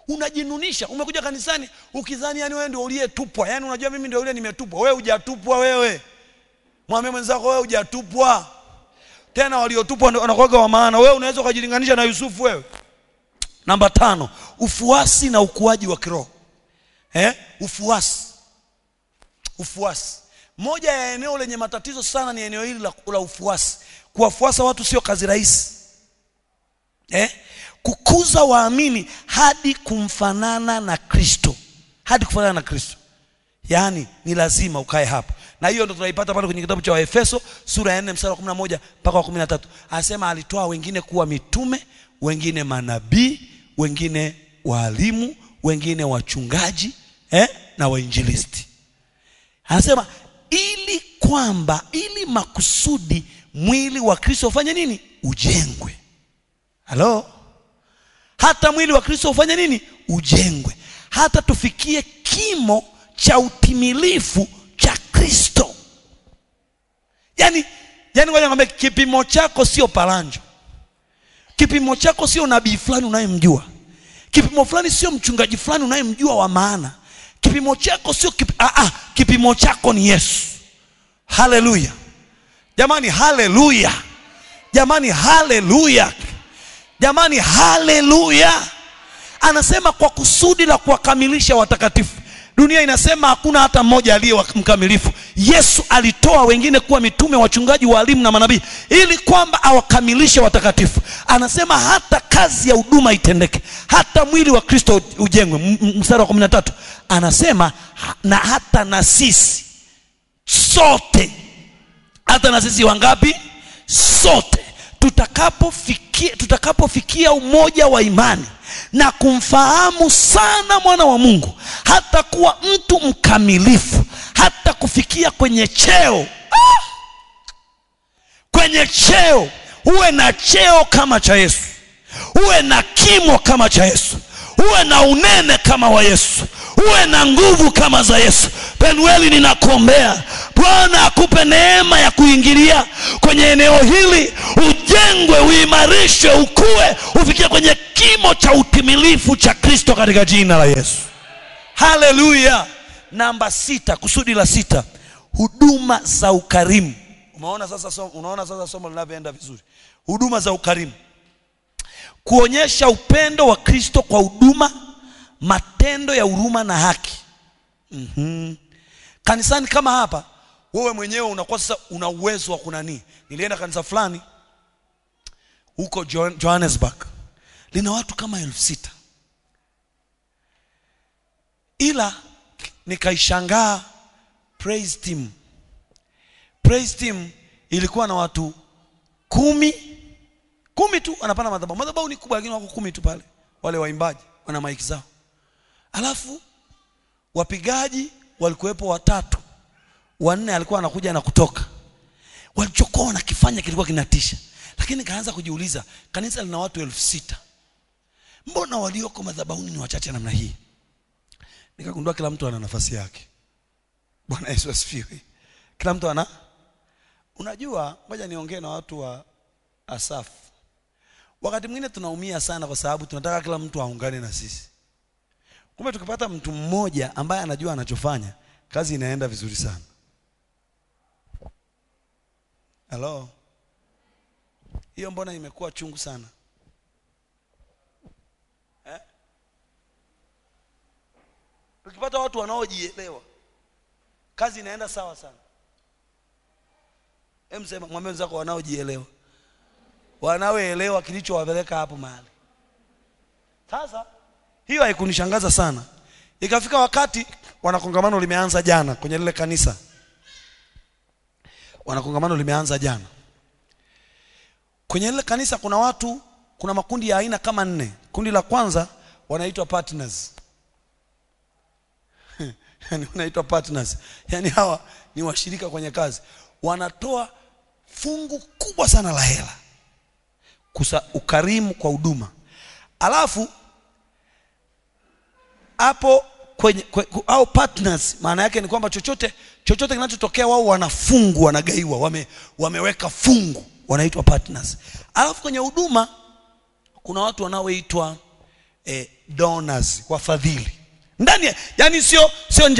Unajinunisha, umekuja kanisani ukidhani yani wewe ndio uliyetupwa. Yani unajua mimi ndio yule nimetupwa. Wewe hujatupwa wewe. Mwambie mwenzako wewe hujatupwa. Tena waliotupwa ndio wanakuwa wa maana. Wewe unaweza kujilinganisha na Yusufu wewe. Namba 5, ufuasi na ukuaji wa kiroho. Ufuasi. Moja ya eneo lenye matatizo sana ni eneo hili la ufuasi. Kuwafuasa watu sio kazi rahisi. Kukuza waamini hadi kumfanana na Kristo. Hadi kufanana na Kristo. Yaani ni lazima ukae hapo. Na hiyo ndio tunaipata pale kwenye kitabu cha Waefeso sura ya 4 mstari wa 11 mpaka wa 13. Anasema alitoa wengine kuwa mitume, wengine manabii, wengine walimu, wengine wachungaji. na wainjilisti. Anasema ili makusudi mwili wa Kristo ufanye nini? Ujengwe. Halo? Hata mwili wa Kristo ufanye nini? Ujengwe. Hata tufikie kimo cha utimilifu cha Kristo. Yani ngoja nikwambie, kipimo chako sio palanjo. Kipimo chako sio nabii fulani unayemjua. Kipimo fulani sio mchungaji fulani unayemjua wa maana. Kipimo chako sio kipimo chako ni Yesu. Haleluya. Jamani, haleluya. Jamani, haleluya. Jamani, haleluya. Anasema kwa kusudi la kuwakamilisha watakatifu. Dunia inasema hakuna hata mmoja aliye mkamilifu. Yesu alitoa wengine kuwa mitume, wachungaji, walimu na manabii ili kwamba awakamilishe watakatifu. Anasema hata kazi ya huduma itendeke, hata mwili wa Kristo ujengwe. Mstari wa 13 anasema na hata na sisi sote. Hata na sisi wangapi? Sote. Tutakapofikia umoja wa imani na kumfahamu sana mwana wa Mungu, hata kuwa mtu mkamilifu, hata kufikia kwenye cheo. Kwenye cheo, uwe na cheo kama cha Yesu, uwe na kimo kama cha Yesu, uwe na unene kama wa Yesu, uwe na nguvu kama za Yesu. Penueli, ninakuombea Bwana akupe neema ya kuingilia kwenye eneo hili, ujengwe, uimarishwe, ukue, ufikie kwenye kimo cha utimilifu cha Kristo katika jina la Yesu. Haleluya. Namba 6, kusudi la 6, huduma za ukarimu. Unaona sasa somo linavyoenda vizuri. Huduma za ukarimu. Kuonyesha upendo wa Kristo kwa huduma, matendo ya huruma na haki. Kanisani kama hapa, wewe mwenyewe unakuwa sasa una uwezo wa kunani. Nilienda kanisa fulani huko Johannesburg, lina watu kama 6,000. Ila nikaishangaa praise team ilikuwa na watu 10 tu wanapanda madhabahu. Madhabahu ni kubwa lakini wako 10 tu pale. Wale waimbaji wana mic zao. Alafu wapigaji walikuwepo 3. 4 alikuwa anakuja na kutoka. Walichokuwa wanakifanya kilikuwa kinatisha. Lakini kaanza kujiuliza, kanisa lina watu 6,000. Mbona walioko madhabahuni ni wachache namna hii? Nikagundua kila mtu ana nafasi yake. Bwana Yesu asifiwe. Kila mtu unajua, ngoja niongee na watu wa Asafu. Wakati mwingine tunaumia sana kwa sababu tunataka kila mtu aungane na sisi. Kumbe tukipata mtu mmoja ambaye anajua anachofanya, kazi inaenda vizuri sana. Hello. Hiyo mbona imekuwa chungu sana? Tukipata watu wanaojielewa, kazi inaenda sawa sana. Sema mwambie wenzako wanaojielewa. Wanaoelewa kilichowapeleka hapo mahali. Sasa hiyo haikunishangaza sana. Ikafika wakati wanakongamano limeanza jana kwenye lile kanisa. Wanakongamano limeanza jana. Kwenye lile kanisa kuna makundi ya aina kama 4. Kundi la kwanza wanaitwa partners. Yani wanaitwa partners. Yani hawa ni washirika kwenye kazi. Wanatoa fungu kubwa sana la hela. Ukarimu kwa huduma. Alafu hapo au partners, maana yake ni kwamba chochote kinachotokea wao wanafungu, wanagaiwa, wameweka fungu, wanaitwa partners. Alafu kwenye huduma kuna watu wanaoitwa donors, wafadhili. Yani sio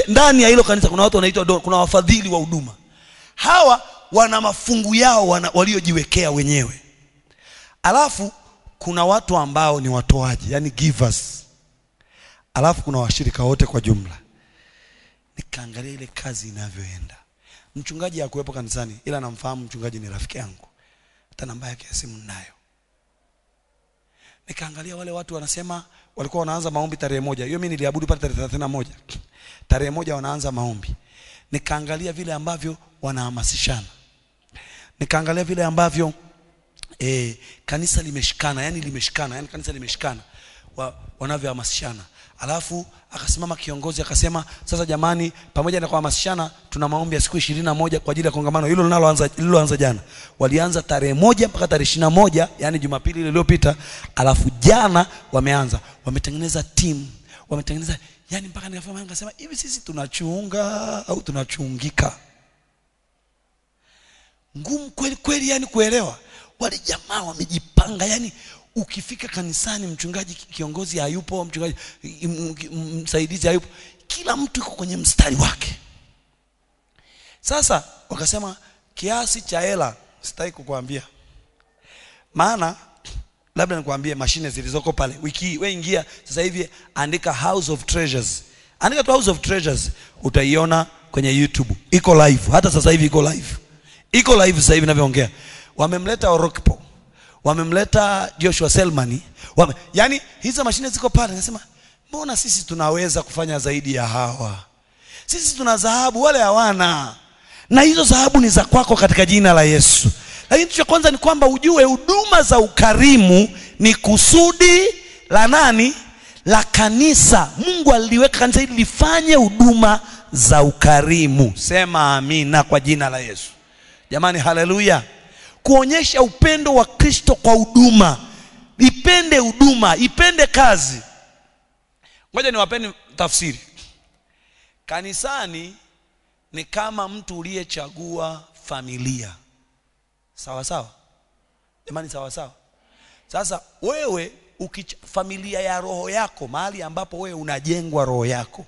ndani ya hilo kanisa kuna watu wanaitwa kuna wafadhili wa huduma. Hawa wana mafungu yao waliojiwekea wenyewe. Alafu kuna watu ambao ni watoaji, yani givers. Alafu kuna washirika wote kwa jumla. Nikaangalia ile kazi inavyoenda. Mchungaji hakuwepo kanisani, ila namfahamu mchungaji, ni rafiki yangu. Hata namba yake ya simu ninayo. Nikaangalia wale watu wanasema walikuwa wanaanza maombi tarehe 1. Hiyo mimi niliabudu pale tarehe 31. Tarehe 1 wanaanza maombi. Nikaangalia vile ambavyo wanahamasishana. Nikaangalia vile ambavyo kanisa limeshikana, yani kanisa limeshikana wanavyohamasishana. Alafu akasimama kiongozi akasema, sasa jamani, pamoja na kuhamasishana, tuna maombi ya siku 21 kwa ajili ya kongamano hilo lililoanza jana. Walianza tarehe 1 mpaka tarehe 21, yani Jumapili iliyopita. Alafu jana wametengeneza team, wametengeneza, yani mpaka nikasema hivi sisi tunachunga au tunachungika? Ngumu kweli kweli, yani kuelewa. Wale jamaa wamejipanga, yani ukifika kanisani mchungaji kiongozi hayupo, mchungaji msaidizi hayupo, kila mtu yuko kwenye mstari wake. Sasa wakasema kiasi cha hela sitaki kukuambia, maana labda nikwambie mashine zilizoko pale wiki hii. Wewe ingia sasa hivi, andika House of Treasures, andika tu House of Treasures, utaiona kwenye YouTube, iko live. Hata sasa hivi iko live sasa hivi ninavyoongea. Wamemleta Orokpo, wamemleta Joshua Selmani, yani hizo mashine ziko pale. Nasema mbona sisi tunaweza kufanya zaidi ya hawa? Sisi tuna dhahabu, wale hawana, na hizo dhahabu ni za kwako katika jina la Yesu. Lakini kitu cha kwanza ni kwamba ujue huduma za ukarimu ni kusudi la nani? La kanisa. Mungu aliweka kanisa ili lifanye huduma za ukarimu. Sema amina kwa jina la Yesu. Jamani, haleluya. Kuonyesha upendo wa Kristo kwa huduma. Ipende huduma, ipende kazi. Ngoja niwapeni tafsiri. Kanisani ni kama mtu uliyechagua familia. Sawa sawa? Jamani, sawa sawa? Sasa wewe familia ya roho yako, mahali ambapo wewe unajengwa roho yako,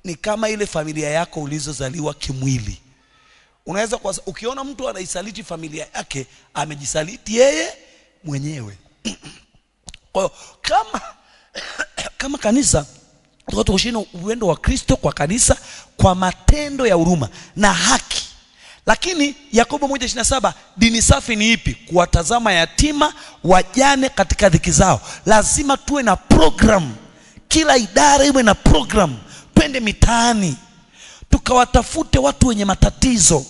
ni kama ile familia yako ulizozaliwa kimwili. Unaweza ukiona mtu anaisaliti familia yake, amejisaliti yeye mwenyewe. Kwa hiyo kama kanisa tushine upendo wa Kristo kwa kanisa kwa matendo ya huruma na haki. Lakini Yakobo 1:27, dini safi ni ipi? Kuwatazama yatima, wajane katika dhiki zao. Lazima tuwe na program, kila idara iwe na program. Twende mitaani tukawatafute watu wenye matatizo,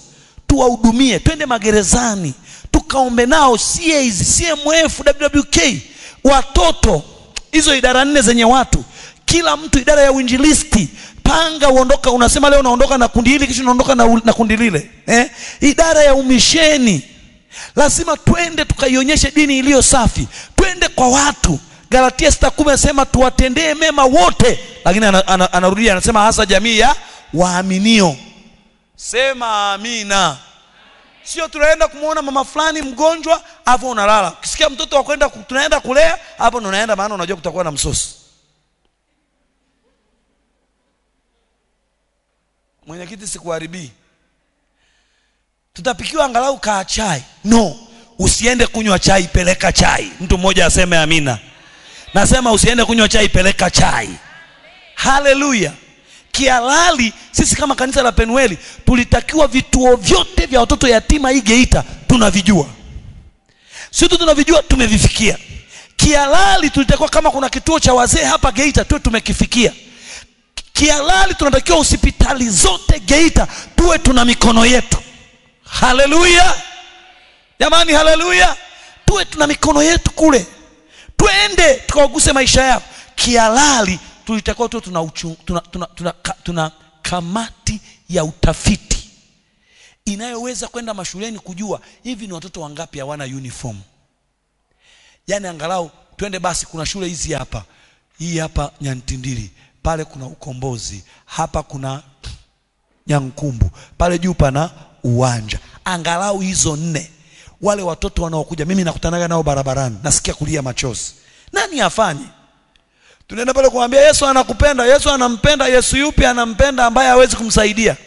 tuwahudumie. Twende magerezani tukaombe nao, CMF, WWK, watoto, hizo idara 4 zenye watu. Kila mtu idara ya uinjilisti, panga uondoka, unasema leo naondoka na kundi hili, kisha unaondoka na kundi lile. Idara ya umisheni, lazima twende tukaionyeshe dini iliyo safi. Twende kwa watu. Galatia 6:10 anasema tuwatendee mema wote, lakini anarudia anasema hasa jamii ya waaminio. Sema amina. Sio tunaenda kumuona mama fulani mgonjwa hapo unalala. Ukisikia mtoto wa kwenda tunaenda kulea, hapo ndo unaenda, maana unajua kutakuwa na msosi. Mwenyekiti sikuharibii, tutapikiwa angalau kaa chai. No, usiende kunywa chai, peleka chai. Mtu mmoja aseme amina. Nasema usiende kunywa chai, peleka chai. Haleluya. Kihalali sisi kama kanisa la Penueli tulitakiwa vituo vyote vya watoto yatima hii Geita tunavijua. Sio tu tunavijua, tumevifikia. Kihalali tulitakiwa kama kuna kituo cha wazee hapa Geita tuwe tumekifikia. Kihalali tunatakiwa hospitali zote Geita tuwe tuna mikono yetu. Haleluya. Jamani, haleluya. Tuwe tuna mikono yetu kule. Twende tukawaguse maisha yao. Kihalali tulitakiwa tuwe tuna kamati ya utafiti inayoweza kwenda mashuleni kujua hivi ni watoto wangapi hawana uniform. Yani angalau twende basi, kuna shule hizi hapa. Hii hapa Nyantindiri, pale kuna Ukombozi, hapa kuna Nyankumbu, pale juu pana Uwanja. Angalau hizo 4. Wale watoto wanaokuja mimi nakutanaga nao barabarani, nasikia kulia machozi. Nani afanye? Tunaenda pale kumwambia Yesu anakupenda. Yesu anampenda. Yesu yupi anampenda ambaye hawezi kumsaidia?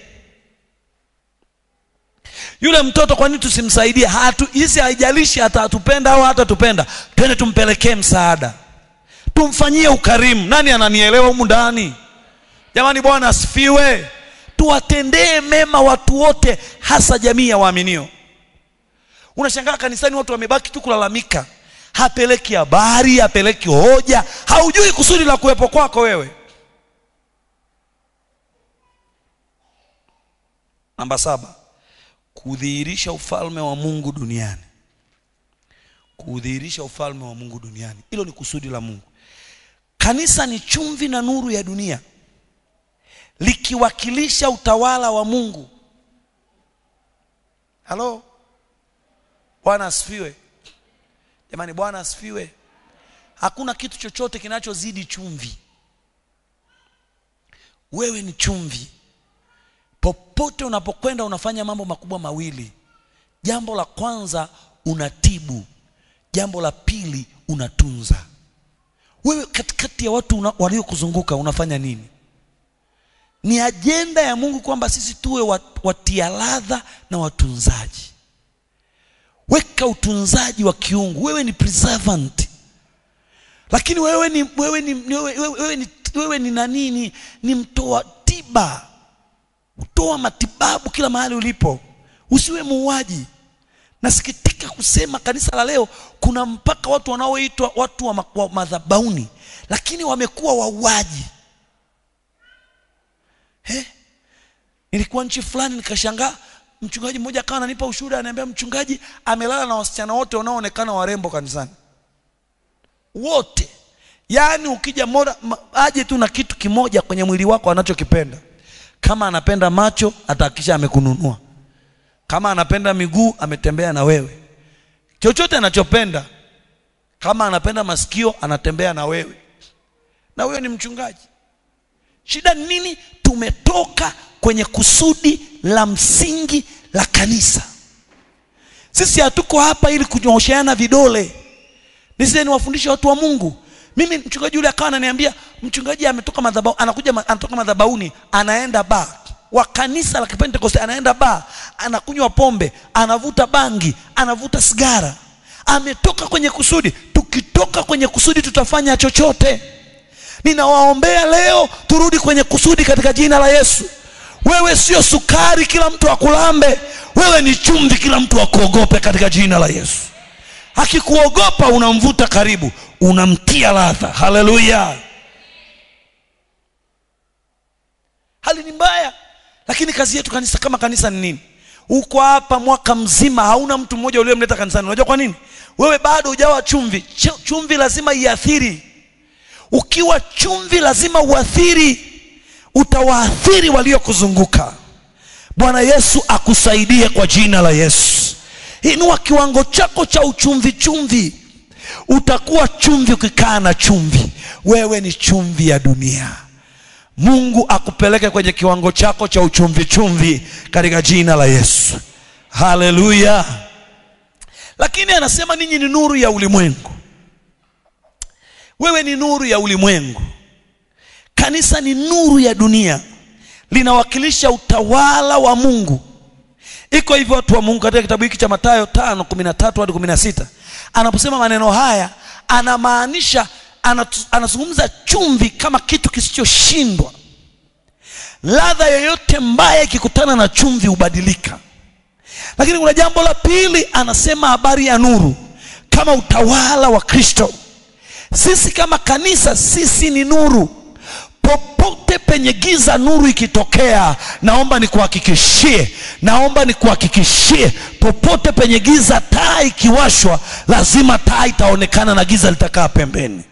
Yule mtoto kwa nini tusimsaidie? Hizi haijalishi atatupenda au hatatupenda. Twende tumpelekee msaada. Tumfanyie ukarimu. Nani ananielewa humu ndani? Jamani, Bwana asifiwe. Tuwatendee mema watu wote, hasa jamii ya waaminio. Unashangaa kanisani watu wamebaki tu kulalamika. Hapeleki habari, hapeleki hoja, haujui kusudi la kuwepo kwako wewe. Namba 7, kudhihirisha ufalme wa Mungu duniani. Kudhihirisha ufalme wa Mungu duniani, hilo ni kusudi la Mungu. Kanisa ni chumvi na nuru ya dunia, likiwakilisha utawala wa Mungu. Halo, Bwana asifiwe. Jamani, Bwana asifiwe. Hakuna kitu chochote kinachozidi chumvi. Wewe ni chumvi. Popote unapokwenda unafanya mambo makubwa mawili. Jambo la kwanza, unatibu. Jambo la pili, unatunza. Wewe katikati ya watu waliokuzunguka unafanya nini? Ni ajenda ya Mungu kwamba sisi tuwe watia ladha na watunzaji. Weka utunzaji wa kiungu. Wewe ni preservant. Lakini wewe ni nani? Ni mtoa tiba. Utoa matibabu kila mahali ulipo. Usiwe muuaji. Nasikitika kusema kanisa la leo kuna mpaka watu wanaoitwa watu wa madhabahuni, lakini wamekuwa wauaji. Nilikuwa nchi fulani nikashangaa, mchungaji mmoja akawa ananipa ushuhuda, ananiambia mchungaji amelala na wasichana wote wanaoonekana warembo kanisani. Wote. Yaani ukija aje tu na kitu kimoja kwenye mwili wako anachokipenda. Kama anapenda macho atahakisha amekununua. Kama anapenda miguu ametembea na wewe. Chochote anachopenda. Kama anapenda masikio anatembea na wewe. Na wewe ni mchungaji. Shida nini? Tumetoka kwenye kusudi la msingi la kanisa. Sisi hatuko hapa ili kunyoosheana vidole. Nisije niwafundishe watu wa Mungu. Mimi mchungaji yule akawa ananiambia mchungaji ametoka madhabahu, anatoka madhabahuni, anaenda bar. Wa kanisa la Pentecost anaenda bar, anakunywa pombe, anavuta bangi, anavuta sigara. Ametoka kwenye kusudi. Tukitoka kwenye kusudi tutafanya chochote. Ninawaombea leo turudi kwenye kusudi katika jina la Yesu. Wewe sio sukari kila mtu akulambe. Wewe ni chumvi kila mtu akuogope katika jina la Yesu. Akikuogopa unamvuta karibu, unamtia ladha. Haleluya. Hali ni mbaya. Lakini kazi yetu kanisa kama kanisa ni nini? Uko hapa mwaka mzima hauna mtu mmoja uliyemleta kanisani. Unajua kwa nini? Wewe bado hujawa chumvi. Chumvi lazima iathiri. Ukiwa chumvi lazima uathiri. Utawaathiri waliokuzunguka. Bwana Yesu akusaidie kwa jina la Yesu. Inua kiwango chako cha uchumvi. Utakuwa chumvi ukikaa na chumvi. Wewe ni chumvi ya dunia. Mungu akupeleke kwenye kiwango chako cha uchumvi katika jina la Yesu. Haleluya. Lakini anasema ninyi ni nuru ya ulimwengu. Wewe ni nuru ya ulimwengu. Kanisa ni nuru ya dunia. Linawakilisha utawala wa Mungu. Iko hivyo watu wa Mungu katika kitabu hiki cha Mathayo 5:13 hadi 16. Anaposema maneno haya, anamaanisha anazungumza chumvi kama kitu kisichoshindwa. Ladha yoyote mbaya ikikutana na chumvi hubadilika. Lakini kuna jambo la pili, anasema habari ya nuru kama utawala wa Kristo. Sisi kama kanisa, sisi ni nuru. Popote penye giza nuru ikitokea, naomba nikuhakikishie, popote penye giza taa ikiwashwa, lazima taa itaonekana na giza litakaa pembeni.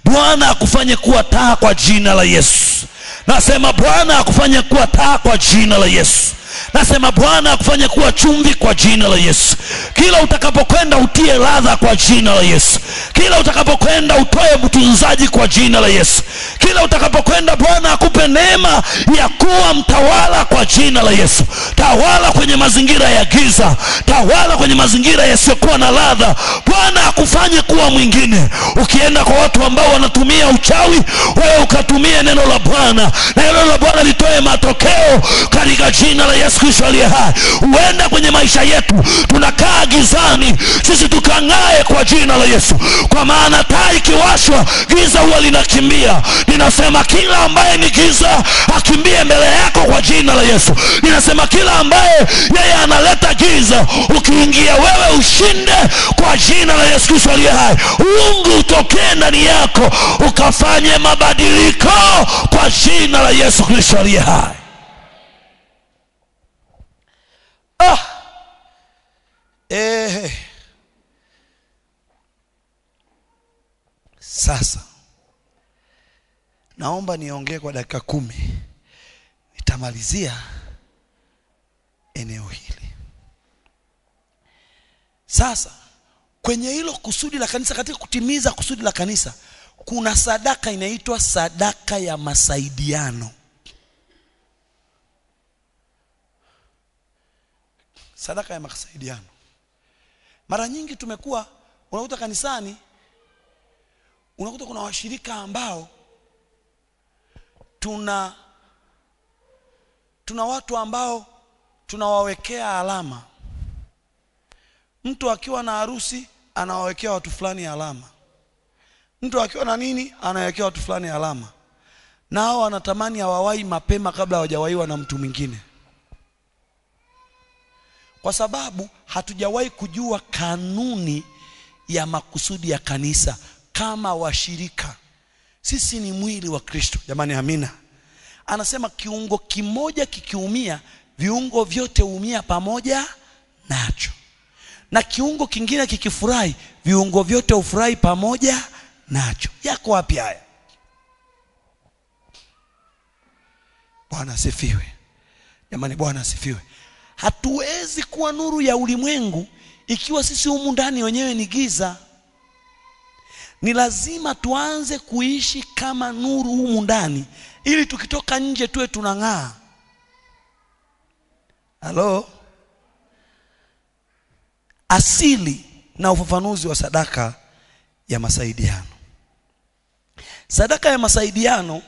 Bwana akufanye kuwa taa kwa jina la Yesu. Nasema Bwana akufanye kuwa taa kwa jina la Yesu. Nasema Bwana akufanye kuwa chumvi kwa jina la Yesu. Kila utakapokwenda utie ladha kwa jina la Yesu. Kila utakapokwenda utoe mtunzaji kwa jina la Yesu. Kila utakapokwenda Bwana akupe neema ya kuwa mtawala kwa jina la Yesu. Tawala kwenye mazingira ya giza, tawala kwenye mazingira yasiyokuwa na ladha. Bwana akufanye kuwa mwingine. Ukienda kwa watu ambao wanatumia uchawi, wewe ukatumie neno la Bwana, na neno la Bwana litoe matokeo katika jina la Yesu Kristo aliye hai. Uenda kwenye maisha yetu tunakaa gizani, sisi tukang'ae kwa jina la Yesu. Kwa maana taa ikiwashwa giza huwa linakimbia. Ninasema kila ambaye ni giza akimbie mbele yako kwa jina la Yesu. Ninasema kila ambaye yeye analeta giza, ukiingia wewe ushinde kwa jina la Yesu Kristo aliye hai. Mungu utokee ndani yako ukafanye mabadiliko kwa jina la Yesu Kristo aliye hai. Sasa Naomba niongee kwa dakika 10. Nitamalizia eneo hili. Sasa kwenye hilo kusudi la kanisa, katika kutimiza kusudi la kanisa, kuna sadaka inaitwa sadaka ya masaidiano. Sadaka ya masaidiano. Mara nyingi tumekuwa unakuta kanisani, unakuta kuna washirika ambao tuna watu ambao tunawawekea alama. Mtu akiwa na harusi anawawekea watu fulani alama. Mtu akiwa na nini anawekea watu fulani alama. Nao wanatamani hawawai mapema kabla hawajawaiwa na mtu mwingine. Kwa sababu hatujawahi kujua kanuni ya makusudi ya kanisa kama washirika. Sisi ni mwili wa Kristo. Jamani, amina. Anasema kiungo kimoja kikiumia, viungo vyote huumia pamoja nacho. Na kiungo kingine kikifurahi, viungo vyote hufurahi pamoja nacho. Yako wapi haya? Bwana asifiwe. Jamani, Bwana asifiwe. Hatuwezi kuwa nuru ya ulimwengu ikiwa sisi humu ndani wenyewe ni giza. Ni lazima tuanze kuishi kama nuru humu ndani, ili tukitoka nje tuwe tunang'aa. Halo? Asili na ufafanuzi wa sadaka ya masaidiano. Sadaka ya masaidiano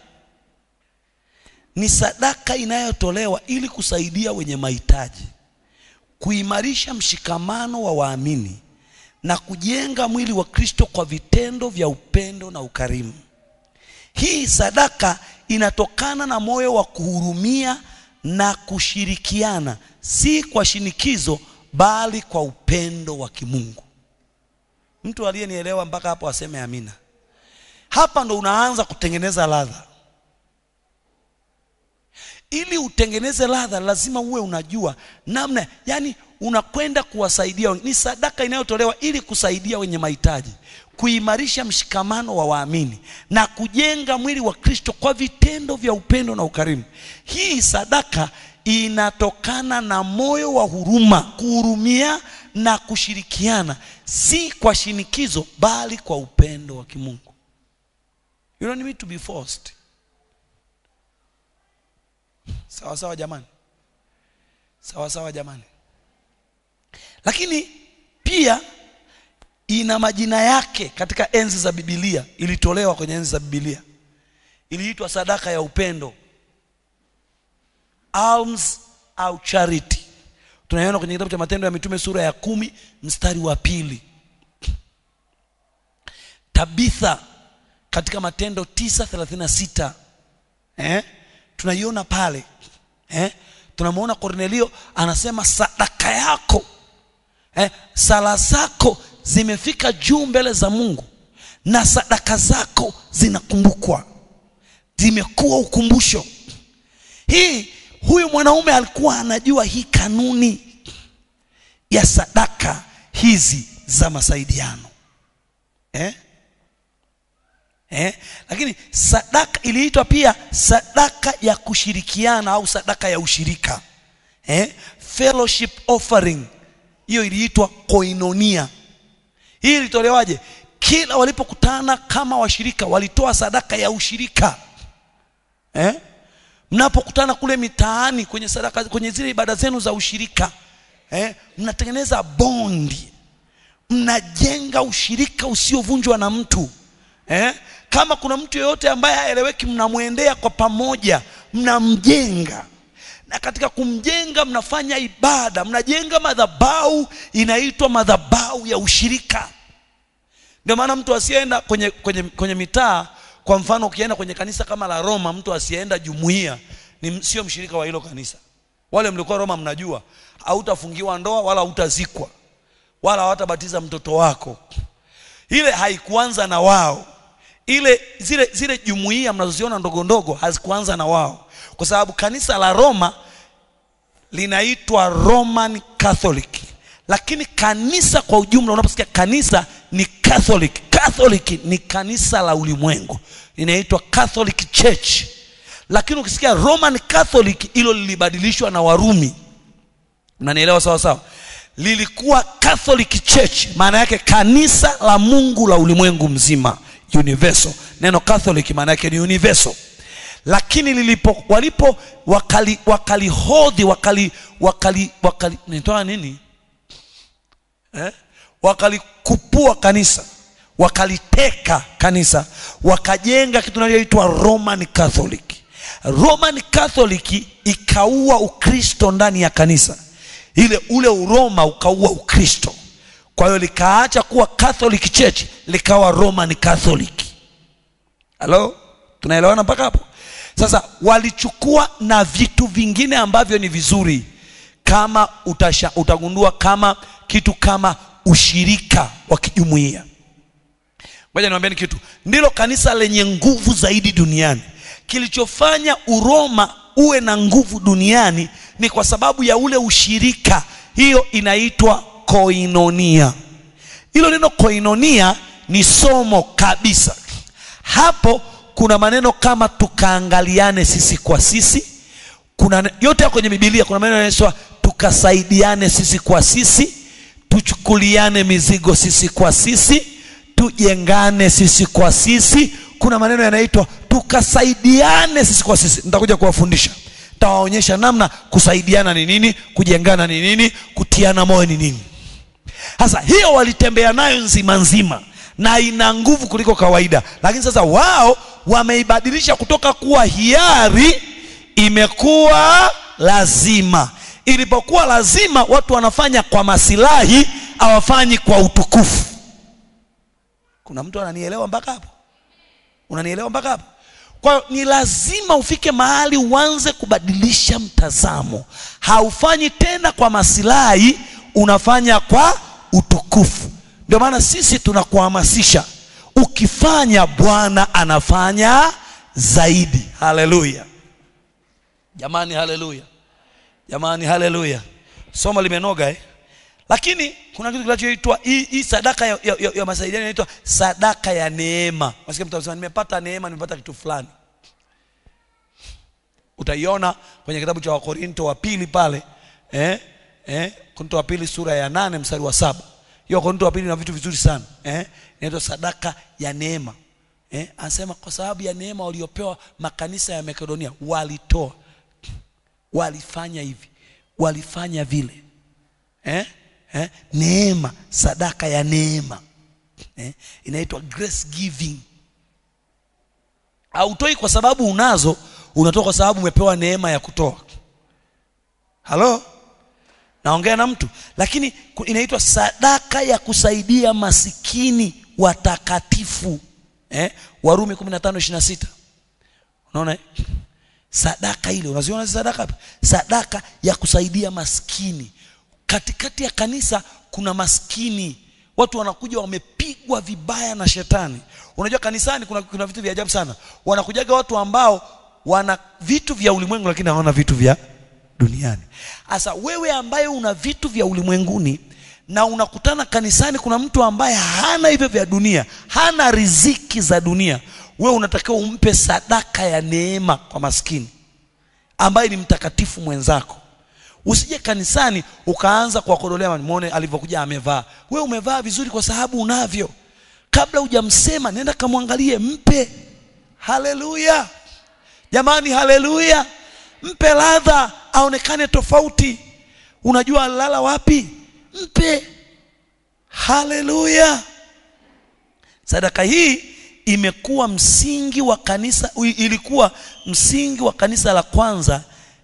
ni sadaka inayotolewa ili kusaidia wenye mahitaji, kuimarisha mshikamano wa waamini na kujenga mwili wa Kristo kwa vitendo vya upendo na ukarimu. Hii sadaka inatokana na moyo wa kuhurumia na kushirikiana, si kwa shinikizo bali kwa upendo wa kimungu. Mtu aliyenielewa mpaka hapo aseme amina. Hapa ndo unaanza kutengeneza ladha. Ili utengeneze ladha lazima uwe unajua namna, yani unakwenda kuwasaidia. Ni sadaka inayotolewa ili kusaidia wenye mahitaji, kuimarisha mshikamano wa waamini na kujenga mwili wa Kristo kwa vitendo vya upendo na ukarimu. Hii sadaka inatokana na moyo wa huruma, kuhurumia na kushirikiana, si kwa shinikizo bali kwa upendo wa kimungu. You don't need to be forced. Sawa sawa jamani. Sawa sawa jamani. Lakini pia ina majina yake katika enzi za Biblia. Ilitolewa kwenye enzi za Biblia. Iliitwa sadaka ya upendo, alms au charity. Tunaiona kwenye kitabu cha Matendo ya Mitume sura ya 10 mstari wa 2. Tabitha katika Matendo 9:36. Tunaiona pale. Tunamuona Kornelio anasema sadaka yako, sala zako zimefika juu mbele za Mungu, na sadaka zako zinakumbukwa, zimekuwa ukumbusho. Huyu mwanaume alikuwa anajua hii kanuni ya sadaka hizi za masaidiano. Lakini sadaka iliitwa pia sadaka ya kushirikiana au sadaka ya ushirika. Fellowship offering. Hiyo iliitwa koinonia. Hii ilitolewaje? Kila walipokutana kama washirika walitoa sadaka ya ushirika. Mnapokutana kule mitaani kwenye sadaka, kwenye zile ibada zenu za ushirika, mnatengeneza bondi, mnajenga ushirika usiovunjwa na mtu. Kama kuna mtu yeyote ambaye haeleweki, mnamuendea kwa pamoja, mnamjenga. Na katika kumjenga mnafanya ibada, mnajenga madhabahu, inaitwa madhabahu ya ushirika. Ndio maana mtu asienda kwenye mitaa, kwa mfano ukienda kwenye kanisa kama la Roma, mtu asienda jumuiya sio mshirika wa hilo kanisa. Wale mlikuwa Roma mnajua, hautafungiwa ndoa wala hautazikwa wala hawatabatiza mtoto wako. Ile haikuanza na wao. Zile jumuiya mnazoziona ndogo ndogo hazikuanza na wao, kwa sababu kanisa la Roma linaitwa Roman Catholic, Lakini kanisa kwa ujumla, unaposikia kanisa ni Catholic ni kanisa la ulimwengu, inaitwa Catholic Church. Lakini ukisikia Roman Catholic, hilo lilibadilishwa na Warumi. Unanielewa sawa sawa? Lilikuwa Catholic Church, maana yake kanisa la Mungu la ulimwengu mzima, universal. Neno Catholic maana yake ni universal. Lakini nitoa nini? Wakalikupua kanisa, wakaliteka kanisa, wakajenga kitu kinachoitwa Roman Catholic. Roman Catholic ikaua Ukristo ndani ya kanisa. Ule Uroma ukaua Ukristo. Kwa hiyo likaacha kuwa Catholic Church, likawa Roman Catholic. Halo? Tunaelewana mpaka hapo? Sasa walichukua na vitu vingine ambavyo ni vizuri, kama utagundua kama kitu kama ushirika wa kijumuiya. Ngoja niwaambieni kitu, ndilo kanisa lenye nguvu zaidi duniani. Kilichofanya Uroma uwe na nguvu duniani ni kwa sababu ya ule ushirika. Hiyo inaitwa koinonia. Hilo neno koinonia ni somo kabisa. Hapo kuna maneno kama tukaangaliane sisi kwa sisi. Kuna yote kwenye Biblia kuna maneno yanayoitwa tukasaidiane sisi kwa sisi, tuchukuliane mizigo sisi kwa sisi, tujengane sisi kwa sisi. Kuna maneno yanaitwa tukasaidiane sisi kwa sisi. Nitakuja kuwafundisha, nitawaonyesha namna kusaidiana ni nini, kujengana ni nini, kutiana moyo ni nini. Sasa hiyo walitembea nayo nzima na ina nguvu kuliko kawaida. Lakini sasa wao wameibadilisha kutoka kuwa hiari imekuwa lazima. Ilipokuwa lazima, watu wanafanya kwa masilahi, hawafanyi kwa utukufu. Kuna mtu ananielewa mpaka hapo? Unanielewa mpaka hapo? Kwa hiyo ni lazima ufike mahali uanze kubadilisha mtazamo. Haufanyi tena kwa masilahi, unafanya kwa utukufu. Ndio maana sisi tunakuhamasisha, ukifanya Bwana anafanya zaidi. Haleluya jamani, haleluya jamani, haleluya. Somo limenoga Lakini kuna kitu kinachoitwa hii sadaka ya masaidiano, inaitwa sadaka ya neema. Unasikia mtu anasema nimepata neema, nimepata kitu fulani. Utaiona kwenye kitabu cha Wakorinto wa pili pale, Korinto wa pili sura ya 8 mstari wa 7. Hiyo Korinto wa pili na vitu vizuri sana. Inaitwa sadaka ya neema. Anasema kwa sababu ya neema waliopewa makanisa ya Makedonia, walitoa, walifanya hivi, walifanya vile. Neema, sadaka ya neema. Inaitwa grace giving. Hautoi kwa sababu unazo, unatoa kwa sababu umepewa neema ya kutoa. Halo? Naongea na mtu. Lakini inaitwa sadaka ya kusaidia masikini watakatifu. Warumi 15:26. Unaona? Sadaka ile, unaziona sadaka hapa? Sadaka ya kusaidia maskini. Katikati ya kanisa kuna maskini. Watu wanakuja wamepigwa vibaya na shetani. Unajua kanisani kuna vitu vya ajabu sana. Wanakujaga watu ambao wana vitu vya ulimwengu lakini hawana vitu vya duniani. Sasa wewe ambaye una vitu vya ulimwenguni na unakutana kanisani kuna mtu ambaye hana hivyo vya dunia, hana riziki za dunia, wewe unatakiwa umpe sadaka ya neema kwa maskini ambaye ni mtakatifu mwenzako. Usije kanisani ukaanza kuwakodolea, muone alivyokuja amevaa. Wewe umevaa vizuri kwa sababu unavyo. Kabla hujamsema nenda kamwangalie, mpe. Haleluya jamani, haleluya. Mpe ladha, aonekane tofauti. Unajua alala wapi? Mpe. Haleluya. Sadaka hii imekuwa msingi wa kanisa, ilikuwa msingi wa kanisa la kwanza,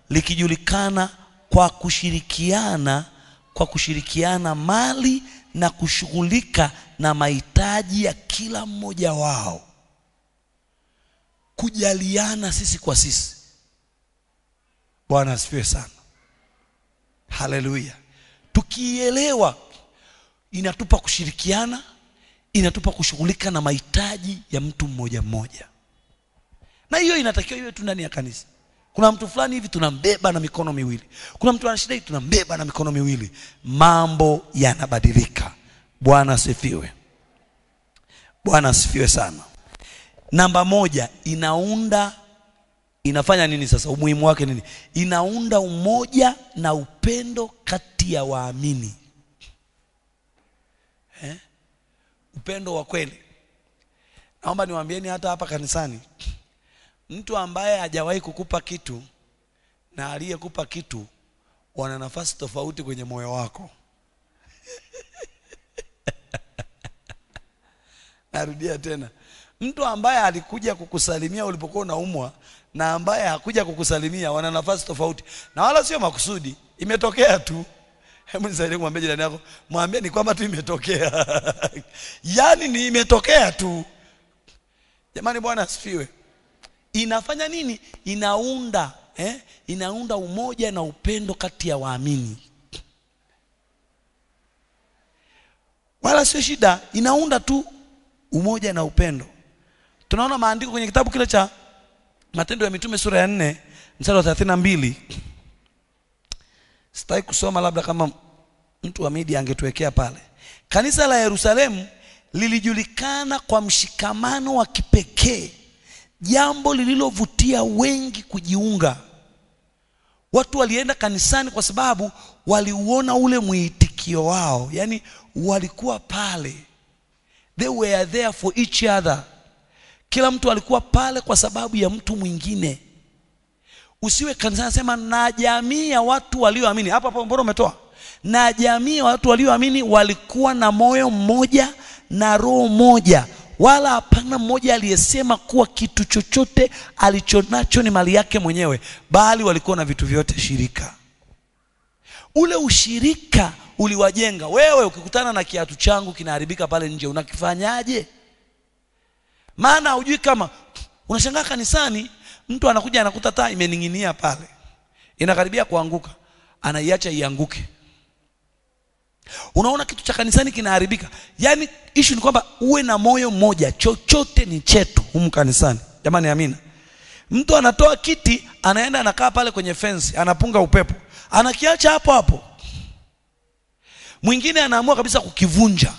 likijulikana kwa kushirikiana mali na kushughulika na mahitaji ya kila mmoja wao. Kujaliana sisi kwa sisi. Bwana asifiwe sana. Haleluya. Tukielewa, inatupa kushirikiana, inatupa kushughulika na mahitaji ya mtu mmoja mmoja. Na hiyo inatakiwa iwe tu ndani ya kanisa. Kuna mtu fulani hivi tunambeba na mikono miwili. Kuna mtu ana shida hivi tunambeba na mikono miwili. Mambo yanabadilika. Bwana asifiwe. Bwana asifiwe sana. Namba 1, inafanya nini sasa? Umuhimu wake nini? Inaunda umoja na upendo kati ya waamini. Upendo wa kweli. Naomba niwaambieni hata hapa kanisani, mtu ambaye hajawahi kukupa kitu na aliyekupa kitu wana nafasi tofauti kwenye moyo wako. Narudia tena. Mtu ambaye alikuja kukusalimia ulipokuwa unaumwa na ambaye hakuja kukusalimia wana nafasi tofauti. Na wala sio makusudi, imetokea tu. Hebu nisaidie kumwambia jirani yako, mwambie ni kwamba tu imetokea. Yaani ni imetokea tu. Jamani, Bwana asifiwe. Inafanya nini? Inaunda umoja na upendo kati ya waamini. Wala sio shida, inaunda tu umoja na upendo. Tunaona maandiko kwenye kitabu kile cha Matendo ya Mitume sura ya 4 mstari wa 32. Sitaki kusoma, labda kama mtu wa media angetuwekea pale. Kanisa la Yerusalemu lilijulikana kwa mshikamano wa kipekee, jambo lililovutia wengi kujiunga. Watu walienda kanisani kwa sababu waliuona ule mwitikio wao, yani walikuwa pale. They were there for each other. Kila mtu alikuwa pale kwa sababu ya mtu mwingine. Usiwe kanisani sema na jamii ya watu walioamini. Hapa mbona umetoa? Na jamii ya watu walioamini walikuwa na moyo mmoja na roho moja. Wala hapana mmoja aliyesema kuwa kitu chochote alichonacho ni mali yake mwenyewe, bali walikuwa na vitu vyote shirika. Ule ushirika uliwajenga. Wewe ukikutana na kiatu changu kinaharibika pale nje, unakifanyaje? Maana hujui kama unashangaa kanisani mtu anakuja anakuta taa imening'inia pale, inakaribia kuanguka, anaiacha ianguke. Unaona kitu cha kanisani kinaharibika. Yaani issue ni kwamba uwe na moyo mmoja, chochote ni chetu humu kanisani. Jamani, amina. Mtu anatoa kiti, anaenda anakaa pale kwenye fence, anapunga upepo, anakiacha hapo hapo. Mwingine anaamua kabisa kukivunja.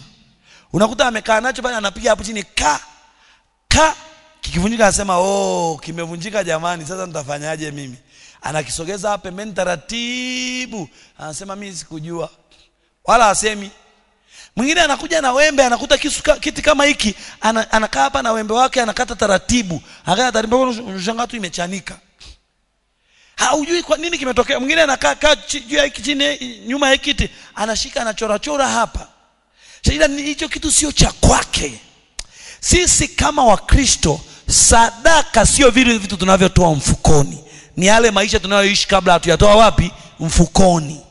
Unakuta amekaa nacho pale, anapiga hapo chini kikivunjika, anasema kimevunjika jamani, sasa nitafanyaje mimi? Anakisogeza hapa pembeni taratibu, anasema mimi sikujua. Wala asemi. Mwingine anakuja na wembe, anakuta kiti kama hiki, anakaa hapa na wembe wake, anakata taratibu. Anakata taratibu, unashangaa tu imechanika. Haujui kwa nini kimetokea. Mwingine anakaa juu ya chini nyuma ya kiti, anashika anachora hapa. Shida ni hicho kitu sio cha kwake. Sisi kama Wakristo, sadaka sio vile vitu tunavyotoa mfukoni. Ni yale maisha tunayoishi kabla hatuyatoa wapi? Mfukoni.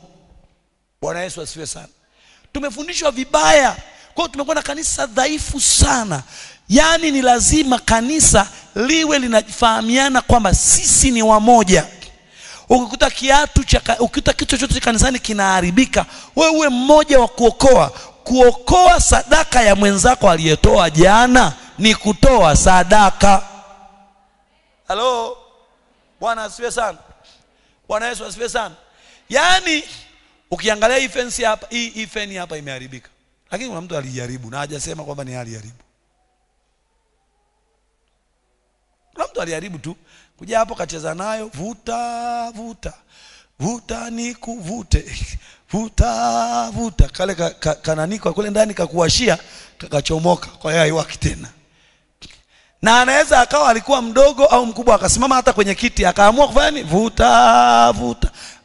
Bwana Yesu asifiwe sana. Tumefundishwa vibaya. Kwa hiyo tumekuwa na kanisa dhaifu sana. Yaani ni lazima kanisa liwe linafahamiana kwamba sisi ni wamoja. Ukikuta kitu chochote kanisani kinaharibika, wewe uwe mmoja wa kuokoa sadaka ya mwenzako aliyetoa jana ni kutoa sadaka. Halo. Bwana asifiwe sana. Bwana Yesu asifiwe sana. Yaani ukiangalia hii fence hapa, hii fence hapa imeharibika. Lakini kuna mtu alijaribu na hajasema kwamba ni aliharibu. Kuna mtu aliharibu tu. Kuja hapo kacheza nayo, vuta nikuvute. Vuta. Kale kananiko kule ndani kakuwashia, kakachomoka. Kwa hiyo haiwaki tena. Na anaweza akawa alikuwa mdogo au mkubwa, akasimama hata kwenye kiti akaamua kufanya nini? Vuta.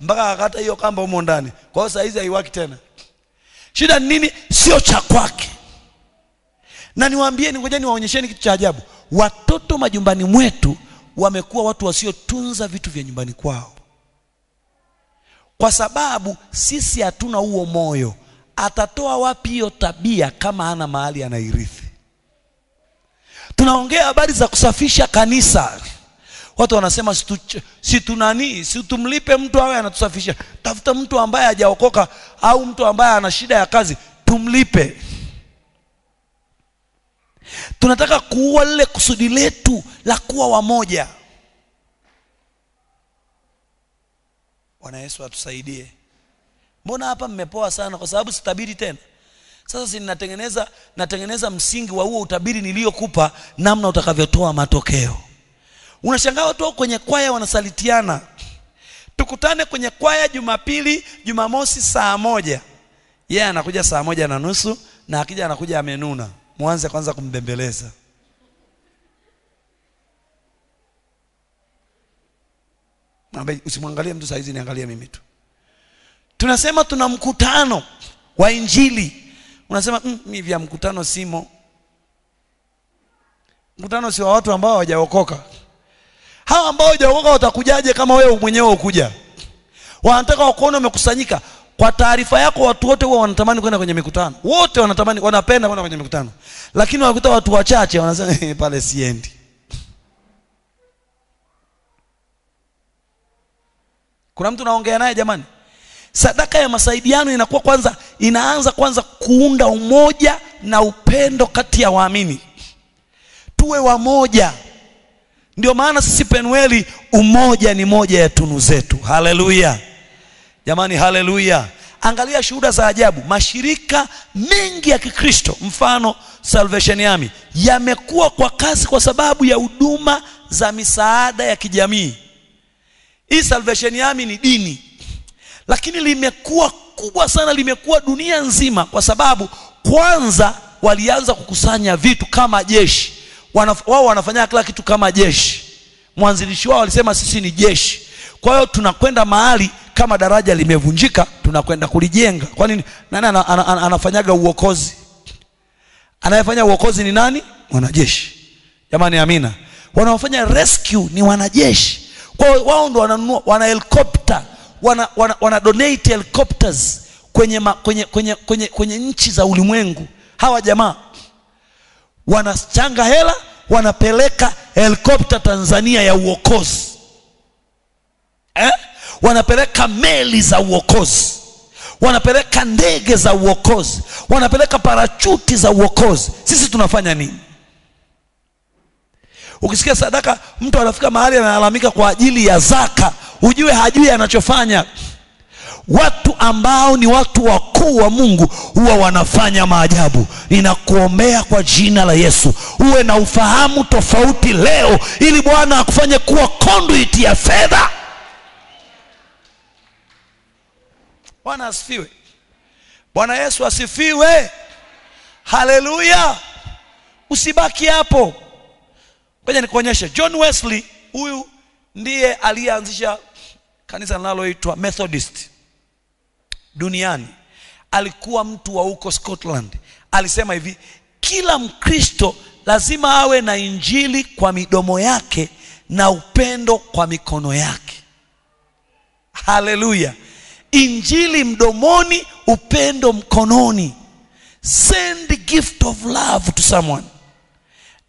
Mpaka akata hiyo kamba humo ndani. Kwa hiyo saa hizi haiwaki tena. Shida ni nini? Sio cha kwake. Na niwaambieni, ngoja niwaonyesheni kitu cha ajabu. Watoto majumbani mwetu wamekuwa watu wasiotunza vitu vya nyumbani kwao. Kwa sababu sisi hatuna huo moyo. Atatoa wapi hiyo tabia kama hana mahali anairithi? Tunaongea habari za kusafisha kanisa. Watu wanasema tumlipe mtu awe anatusafisha. Tafuta mtu ambaye hajaokoka au mtu ambaye ana shida ya kazi, tumlipe. Tunataka kuua lile kusudi letu la kuwa wamoja. Bwana Yesu atusaidie. Mbona hapa mmepoa sana? Kwa sababu sitabiri tena. Sasa si natengeneza msingi wa huo utabiri niliokupa, namna utakavyotoa matokeo. Unashangaa watu kwenye kwaya wanasalitiana. Tukutane kwenye kwaya Jumapili, Jumamosi saa 1. Yeye anakuja saa 1:30 na akija anakuja amenuna. Mwanze kwanza kumbembeleza. Mwambie usimwangalie mtu saizi, niangalie mimi tu. Tunasema tuna mkutano wa Injili. Unasema mimi vya mkutano simo. Mkutano si wa watu ambao hawajaokoka. Hao ambao hawajaokoka watakujaje kama wewe mwenyewe ukuja? Wanataka wakuone umekusanyika. Kwa taarifa yako, watu wote huwa wanatamani kwenda kwenye mikutano. Wote wanatamani, wanapenda kwenda kwenye mikutano. Lakini wanakuta watu wachache wanasema pale siendi. Kuna mtu naongea naye jamani. Sadaka ya masaidiano inaanza kwanza kuunda umoja na upendo kati ya waamini. Tuwe wamoja. Ndio maana sisi Penueli, umoja ni moja ya tunu zetu. Haleluya. Jamani, haleluya. Angalia shuhuda za ajabu. Mashirika mengi ya Kikristo, mfano Salvation Army, yamekuwa kwa kasi kwa sababu ya huduma za misaada ya kijamii. Hii Salvation Army ni dini, lakini limekuwa kubwa sana, limekuwa dunia nzima kwa sababu kwanza walianza kukusanya vitu kama jeshi. Wao wanafanya kila kitu kama jeshi. Mwanzilishi wao alisema sisi ni jeshi. Kwa hiyo tunakwenda mahali kama daraja limevunjika, tunakwenda kulijenga. Kwa nini? Nani anafanyaga uokozi? Anayefanya uokozi ni nani? Wanajeshi. Jamani, amina. Wanaofanya rescue ni wanajeshi. Kwa hiyo wao ndo wananunua, wana helicopter, wana donate helicopters kwenye nchi za ulimwengu. Hawa jamaa wanachanga hela, wanapeleka helicopter Tanzania ya uokozi. Wanapeleka meli za uokozi, wanapeleka ndege za uokozi, wanapeleka parachuti za uokozi. Sisi tunafanya nini? Ukisikia sadaka, mtu anafika mahali analalamika kwa ajili ya zaka, ujue hajui anachofanya. Watu ambao ni watu wakuu wa Mungu huwa wanafanya maajabu. Ninakuombea kwa jina la Yesu uwe na ufahamu tofauti leo, ili Bwana akufanye kuwa conduit ya fedha. Bwana asifiwe. Bwana Yesu asifiwe. Haleluya. Usibaki hapo. Ngoja nikuonyeshe. John Wesley, huyu ndiye aliyeanzisha kanisa linaloitwa Methodist duniani. Alikuwa mtu wa huko Scotland. Alisema hivi, kila Mkristo lazima awe na injili kwa midomo yake na upendo kwa mikono yake. Haleluya. Injili mdomoni, upendo mkononi. Send gift of love to someone.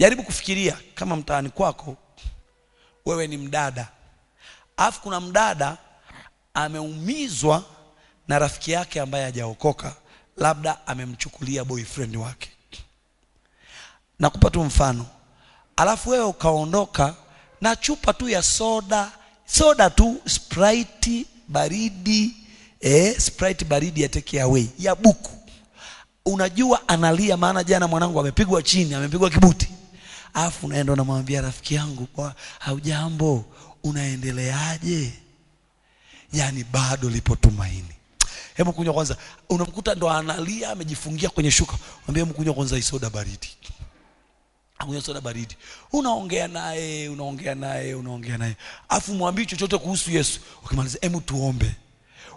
Jaribu kufikiria kama mtaani kwako wewe ni mdada, alafu kuna mdada ameumizwa na rafiki yake ambaye hajaokoka, labda amemchukulia boyfriend wake. Nakupa tu mfano. Alafu wewe ukaondoka na chupa tu ya soda tu, Sprite baridi, Sprite baridi ya take away ya buku. Unajua analia, maana jana mwanangu amepigwa chini, amepigwa kibuti. Alafu unaenda unamwambia rafiki yangu, haujambo, unaendeleaje? Yani bado lipo tumaini. Hebu kunywa kwanza. Unamkuta ndo analia, amejifungia kwenye shuka. Mwambie hebu kunywa kwanza soda baridi. Akunywa soda baridi. Unaongea naye. Alafu mwambie chochote kuhusu Yesu. Ukimaliza hebu tuombe.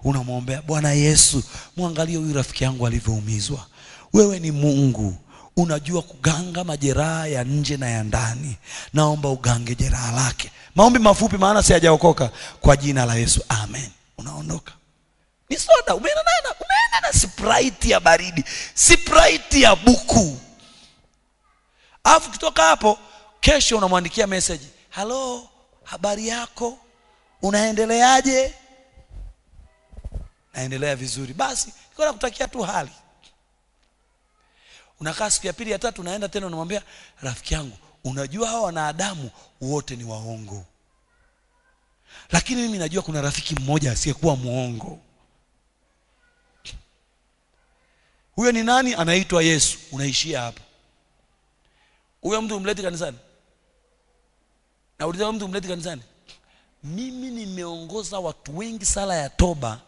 Unamwombea, Bwana Yesu, muangalie huyu rafiki yangu alivyoumizwa. Wewe ni Mungu, unajua kuganga majeraha ya nje na ya ndani. Naomba ugange jeraha lake. Maombi mafupi, maana si hajaokoka. Kwa jina la Yesu, amen. Unaondoka. Ni soda, umeenda na Sprite ya baridi, Sprite ya buku. Alafu kutoka hapo, kesho unamwandikia message, "Hello, habari yako? Unaendeleaje?" Naendelea vizuri. Basi, niko nakutakia tu hali. Unakaa siku ya pili ya tatu, unaenda tena unamwambia, "Rafiki yangu, unajua hawa wanadamu wote ni waongo." Lakini mimi najua kuna rafiki mmoja asiyekuwa muongo. Huyo ni nani? Anaitwa Yesu. Unaishia hapo. Huyo mtu umleti kanisani? Na uliza mtu umleti kanisani? Mimi nimeongoza watu wengi sala ya toba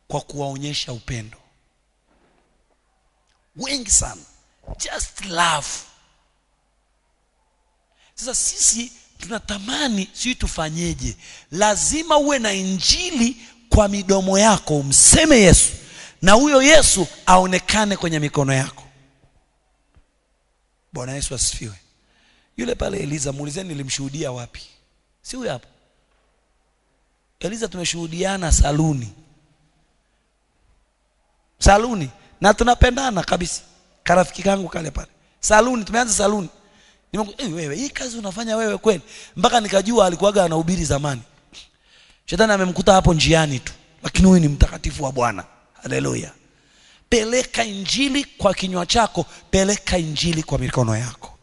kwa kuwaonyesha upendo. Wengi sana. Just love. Sasa sisi tunatamani sisi tufanyeje? Lazima uwe na injili kwa midomo yako, umseme Yesu, na huyo Yesu aonekane kwenye mikono yako. Bwana Yesu asifiwe. Yule pale Eliza, muulizeni nilimshuhudia wapi? Si huyo hapo? Eliza tumeshuhudiana saluni. Saluni. Na tunapendana kabisa. Karafiki kangu kale pale. Saluni, tumeanza saluni. Wewe hii kazi unafanya wewe kweli? Mpaka nikajua alikuwaga anahubiri zamani. Shetani amemkuta hapo njiani tu. Lakini huyu ni mtakatifu wa Bwana. Haleluya. Peleka injili kwa kinywa chako, peleka injili kwa mikono yako.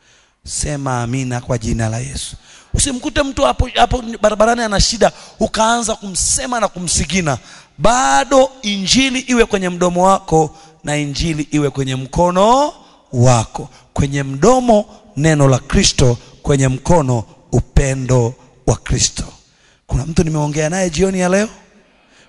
Sema amina kwa jina la Yesu. Usimkute mtu hapo barabarani ana shida ukaanza kumsema na kumsigina. Bado injili iwe kwenye mdomo wako na injili iwe kwenye mkono wako. Kwenye mdomo neno la Kristo, kwenye mkono upendo wa Kristo. Kuna mtu nimeongea naye jioni ya leo?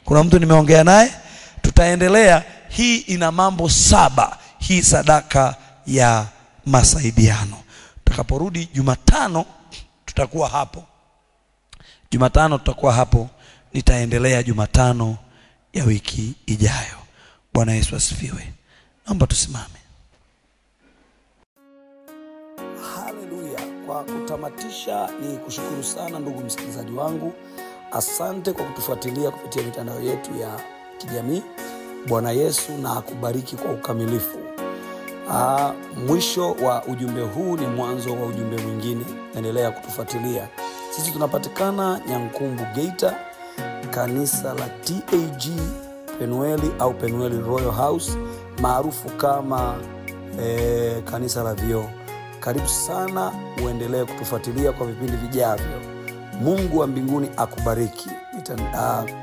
Kuna mtu nimeongea naye? Tutaendelea. Hii ina mambo 7. Hii sadaka ya masaidiano. Tutakaporudi Jumatano tutakuwa hapo. Jumatano tutakuwa hapo. Nitaendelea Jumatano ya wiki ijayo. Bwana Yesu asifiwe. Naomba tusimame. Haleluya. Kwa kutamatisha ni kushukuru sana ndugu msikilizaji wangu. Asante kwa kutufuatilia kupitia mitandao yetu ya kijamii. Bwana Yesu na akubariki kwa ukamilifu. Mwisho wa ujumbe huu ni mwanzo wa ujumbe mwingine. Endelea kutufuatilia. Sisi tunapatikana Nyankumbu Geita, kanisa la TAG Penueli au Penueli Royal House, maarufu kama kanisa la Vioo. Karibu sana, uendelee kutufuatilia kwa vipindi vijavyo. Mungu wa mbinguni akubariki.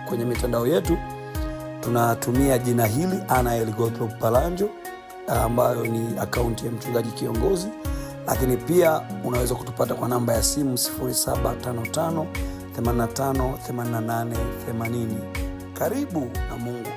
Kwenye mitandao yetu tunatumia jina hili Anael Gottlob Palanjo, ambayo ni akaunti ya mchungaji kiongozi. Lakini pia unaweza kutupata kwa namba ya simu 0755 85 88 80. Karibu na Mungu